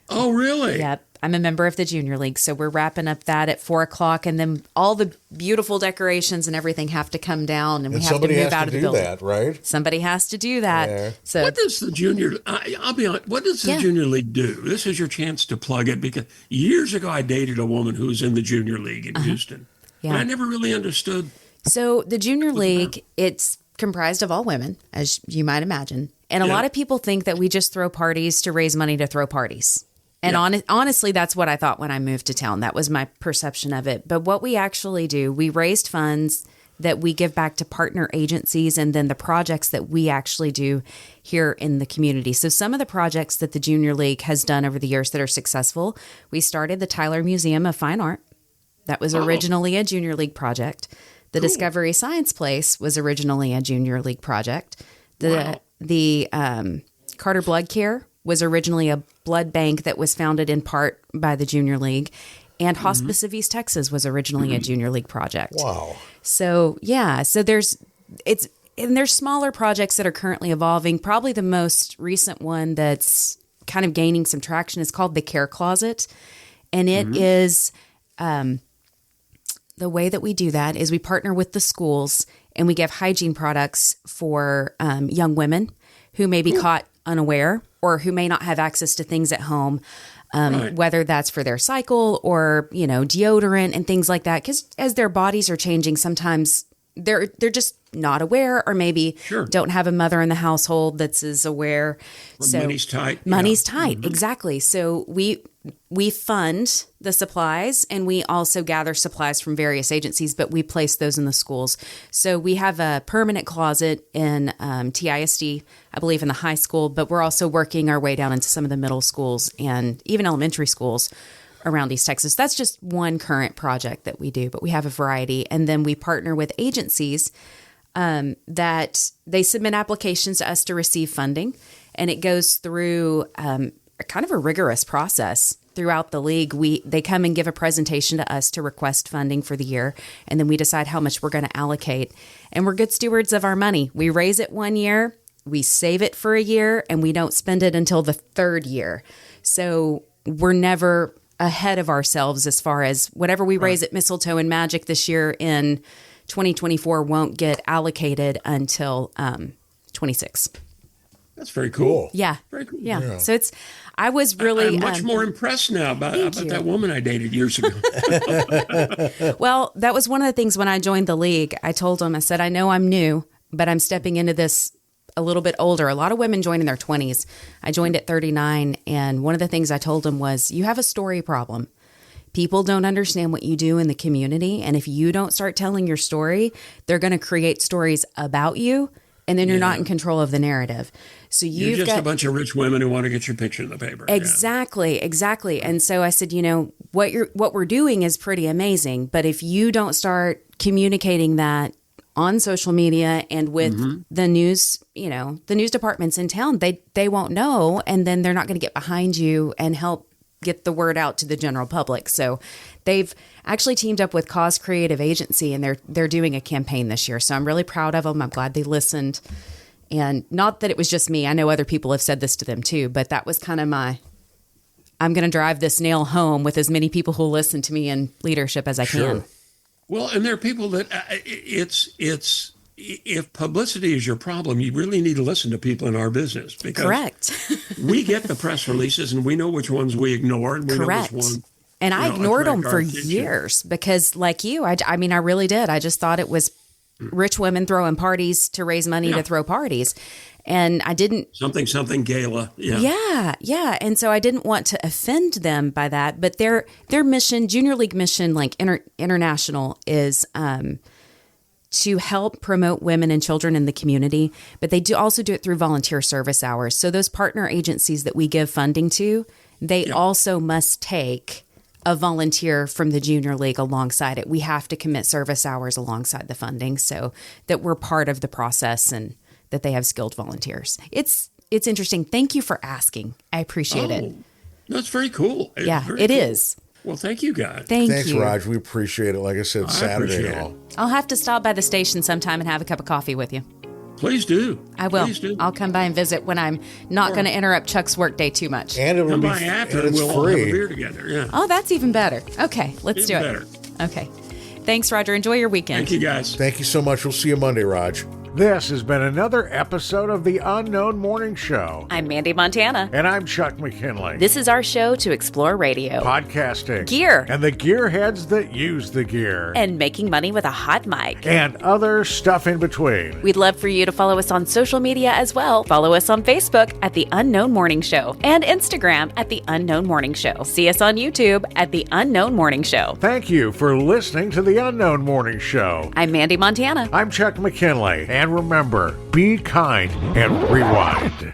Speaker 3: Oh, really?
Speaker 1: Yep. I'm a member of the Junior League, so we're wrapping up that at 4:00, and then all the beautiful decorations and everything have to come down, and we have to move out of the building.
Speaker 2: That, right?
Speaker 1: Somebody has to do that.
Speaker 2: Yeah.
Speaker 1: So
Speaker 3: What does the Junior? I'll be honest. What does the Junior League do? This is your chance to plug it, because years ago I dated a woman who was in the Junior League in Houston,
Speaker 1: Yeah.
Speaker 3: and I never really understood.
Speaker 1: So the Junior League, it's comprised of all women, as you might imagine. And a lot of people think that we just throw parties to raise money to throw parties. And honestly, that's what I thought when I moved to town. That was my perception of it. But what we actually do, we raised funds that we give back to partner agencies, and then the projects that we actually do here in the community. So some of the projects that the Junior League has done over the years that are successful, we started the Tyler Museum of Fine Art. That was originally a Junior League project. The Discovery Science Place was originally a Junior League project. The Carter Blood Care was originally a blood bank that was founded in part by the Junior League. And Hospice of East Texas was originally a Junior League project.
Speaker 2: Wow.
Speaker 1: So, so it's and there's smaller projects that are currently evolving. Probably the most recent one that's kind of gaining some traction is called the Care Closet. And it is, the way that we do that is we partner with the schools and we give hygiene products for young women who may be caught unaware or who may not have access to things at home. Whether that's for their cycle or, deodorant and things like that. Because as their bodies are changing, sometimes they're just not aware, or maybe don't have a mother in the household that's as aware.
Speaker 3: So money's tight.
Speaker 1: Money's tight, exactly. So we fund the supplies, and we also gather supplies from various agencies, but we place those in the schools. So we have a permanent closet in TISD, I believe in the high school, but we're also working our way down into some of the middle schools and even elementary schools around East Texas. That's just one current project that we do, but we have a variety. And then we partner with agencies that they submit applications to us to receive funding, and it goes through kind of a rigorous process throughout the league. They come and give a presentation to us to request funding for the year, and then we decide how much we're going to allocate. And we're good stewards of our money. We raise it 1 year, we save it for a year, and we don't spend it until the third year. So we're never ahead of ourselves as far as whatever we raise at Mistletoe and Magic this year in 2024 won't get allocated until 26.
Speaker 3: That's very cool.
Speaker 1: Yeah.
Speaker 3: Very cool.
Speaker 1: Yeah. So I was really
Speaker 3: I'm much more impressed now about that woman I dated years ago.
Speaker 1: Well, that was one of the things when I joined the league. I told them, I said, I know I'm new, but I'm stepping into this a little bit older. A lot of women join in their 20s. I joined at 39. And one of the things I told them was, you have a story problem. People don't understand what you do in the community. And if you don't start telling your story, they're going to create stories about you. And then you're not in control of the narrative. So
Speaker 3: you're just a bunch of rich women who want to get your picture in the paper.
Speaker 1: Exactly. And so I said, what we're doing is pretty amazing. But if you don't start communicating that on social media and with the news, the news departments in town, they won't know. And then they're not going to get behind you and help get the word out to the general public. So they've actually teamed up with Cause Creative Agency, and they're doing a campaign this year. So I'm really proud of them. I'm glad they listened. And not that it was just me. I know other people have said this to them too, but that was kind of I'm going to drive this nail home with as many people who listen to me in leadership as I can.
Speaker 3: Well, and there are people that if publicity is your problem, you really need to listen to people in our business. Because
Speaker 1: correct.
Speaker 3: We get the press releases and we know which ones we ignore, and we
Speaker 1: correct.
Speaker 3: know which one.
Speaker 1: And I ignored them for years because, like you, I mean, I really did. I just thought it was rich women throwing parties to raise money to throw parties. And I didn't...
Speaker 3: Something gala.
Speaker 1: Yeah. And so I didn't want to offend them by that. But their mission, Junior League mission, like international, is to help promote women and children in the community. But they also do it through volunteer service hours. So those partner agencies that we give funding to, they also must take a volunteer from the Junior League alongside it. We have to commit service hours alongside the funding so that we're part of the process and that they have skilled volunteers. It's interesting. Thank you for asking. I appreciate it.
Speaker 3: That's very cool.
Speaker 1: It is.
Speaker 3: Well, thank you, guys.
Speaker 2: Thanks, Raj. We appreciate it. Like I said, Saturday and all.
Speaker 1: I'll have to stop by the station sometime and have a cup of coffee with you.
Speaker 3: Please do.
Speaker 1: I will.
Speaker 3: Please do.
Speaker 1: I'll come by and visit when I'm not going to interrupt Chuck's workday too much.
Speaker 2: And it'll
Speaker 3: come
Speaker 2: be
Speaker 3: by after, and we'll all have a beer together. Yeah.
Speaker 1: Oh, that's even better. Okay, let's do it.
Speaker 3: Better.
Speaker 1: Okay. Thanks, Roger. Enjoy your weekend.
Speaker 3: Thank you, guys.
Speaker 2: Thank you so much. We'll see you Monday, Raj.
Speaker 5: This has been another episode of The Unknown Morning Show.
Speaker 4: I'm Mandee Montana.
Speaker 5: And I'm Chuck McKinley.
Speaker 4: This is our show to explore radio,
Speaker 5: podcasting,
Speaker 4: gear,
Speaker 5: and the gearheads that use the gear,
Speaker 4: and making money with a hot mic,
Speaker 5: and other stuff in between.
Speaker 4: We'd love for you to follow us on social media as well. Follow us on Facebook at The Unknown Morning Show and Instagram at The Unknown Morning Show. See us on YouTube at The Unknown Morning Show.
Speaker 5: Thank you for listening to The Unknown Morning Show.
Speaker 4: I'm Mandee Montana.
Speaker 5: I'm Chuck McKinley. And remember, be kind and rewind.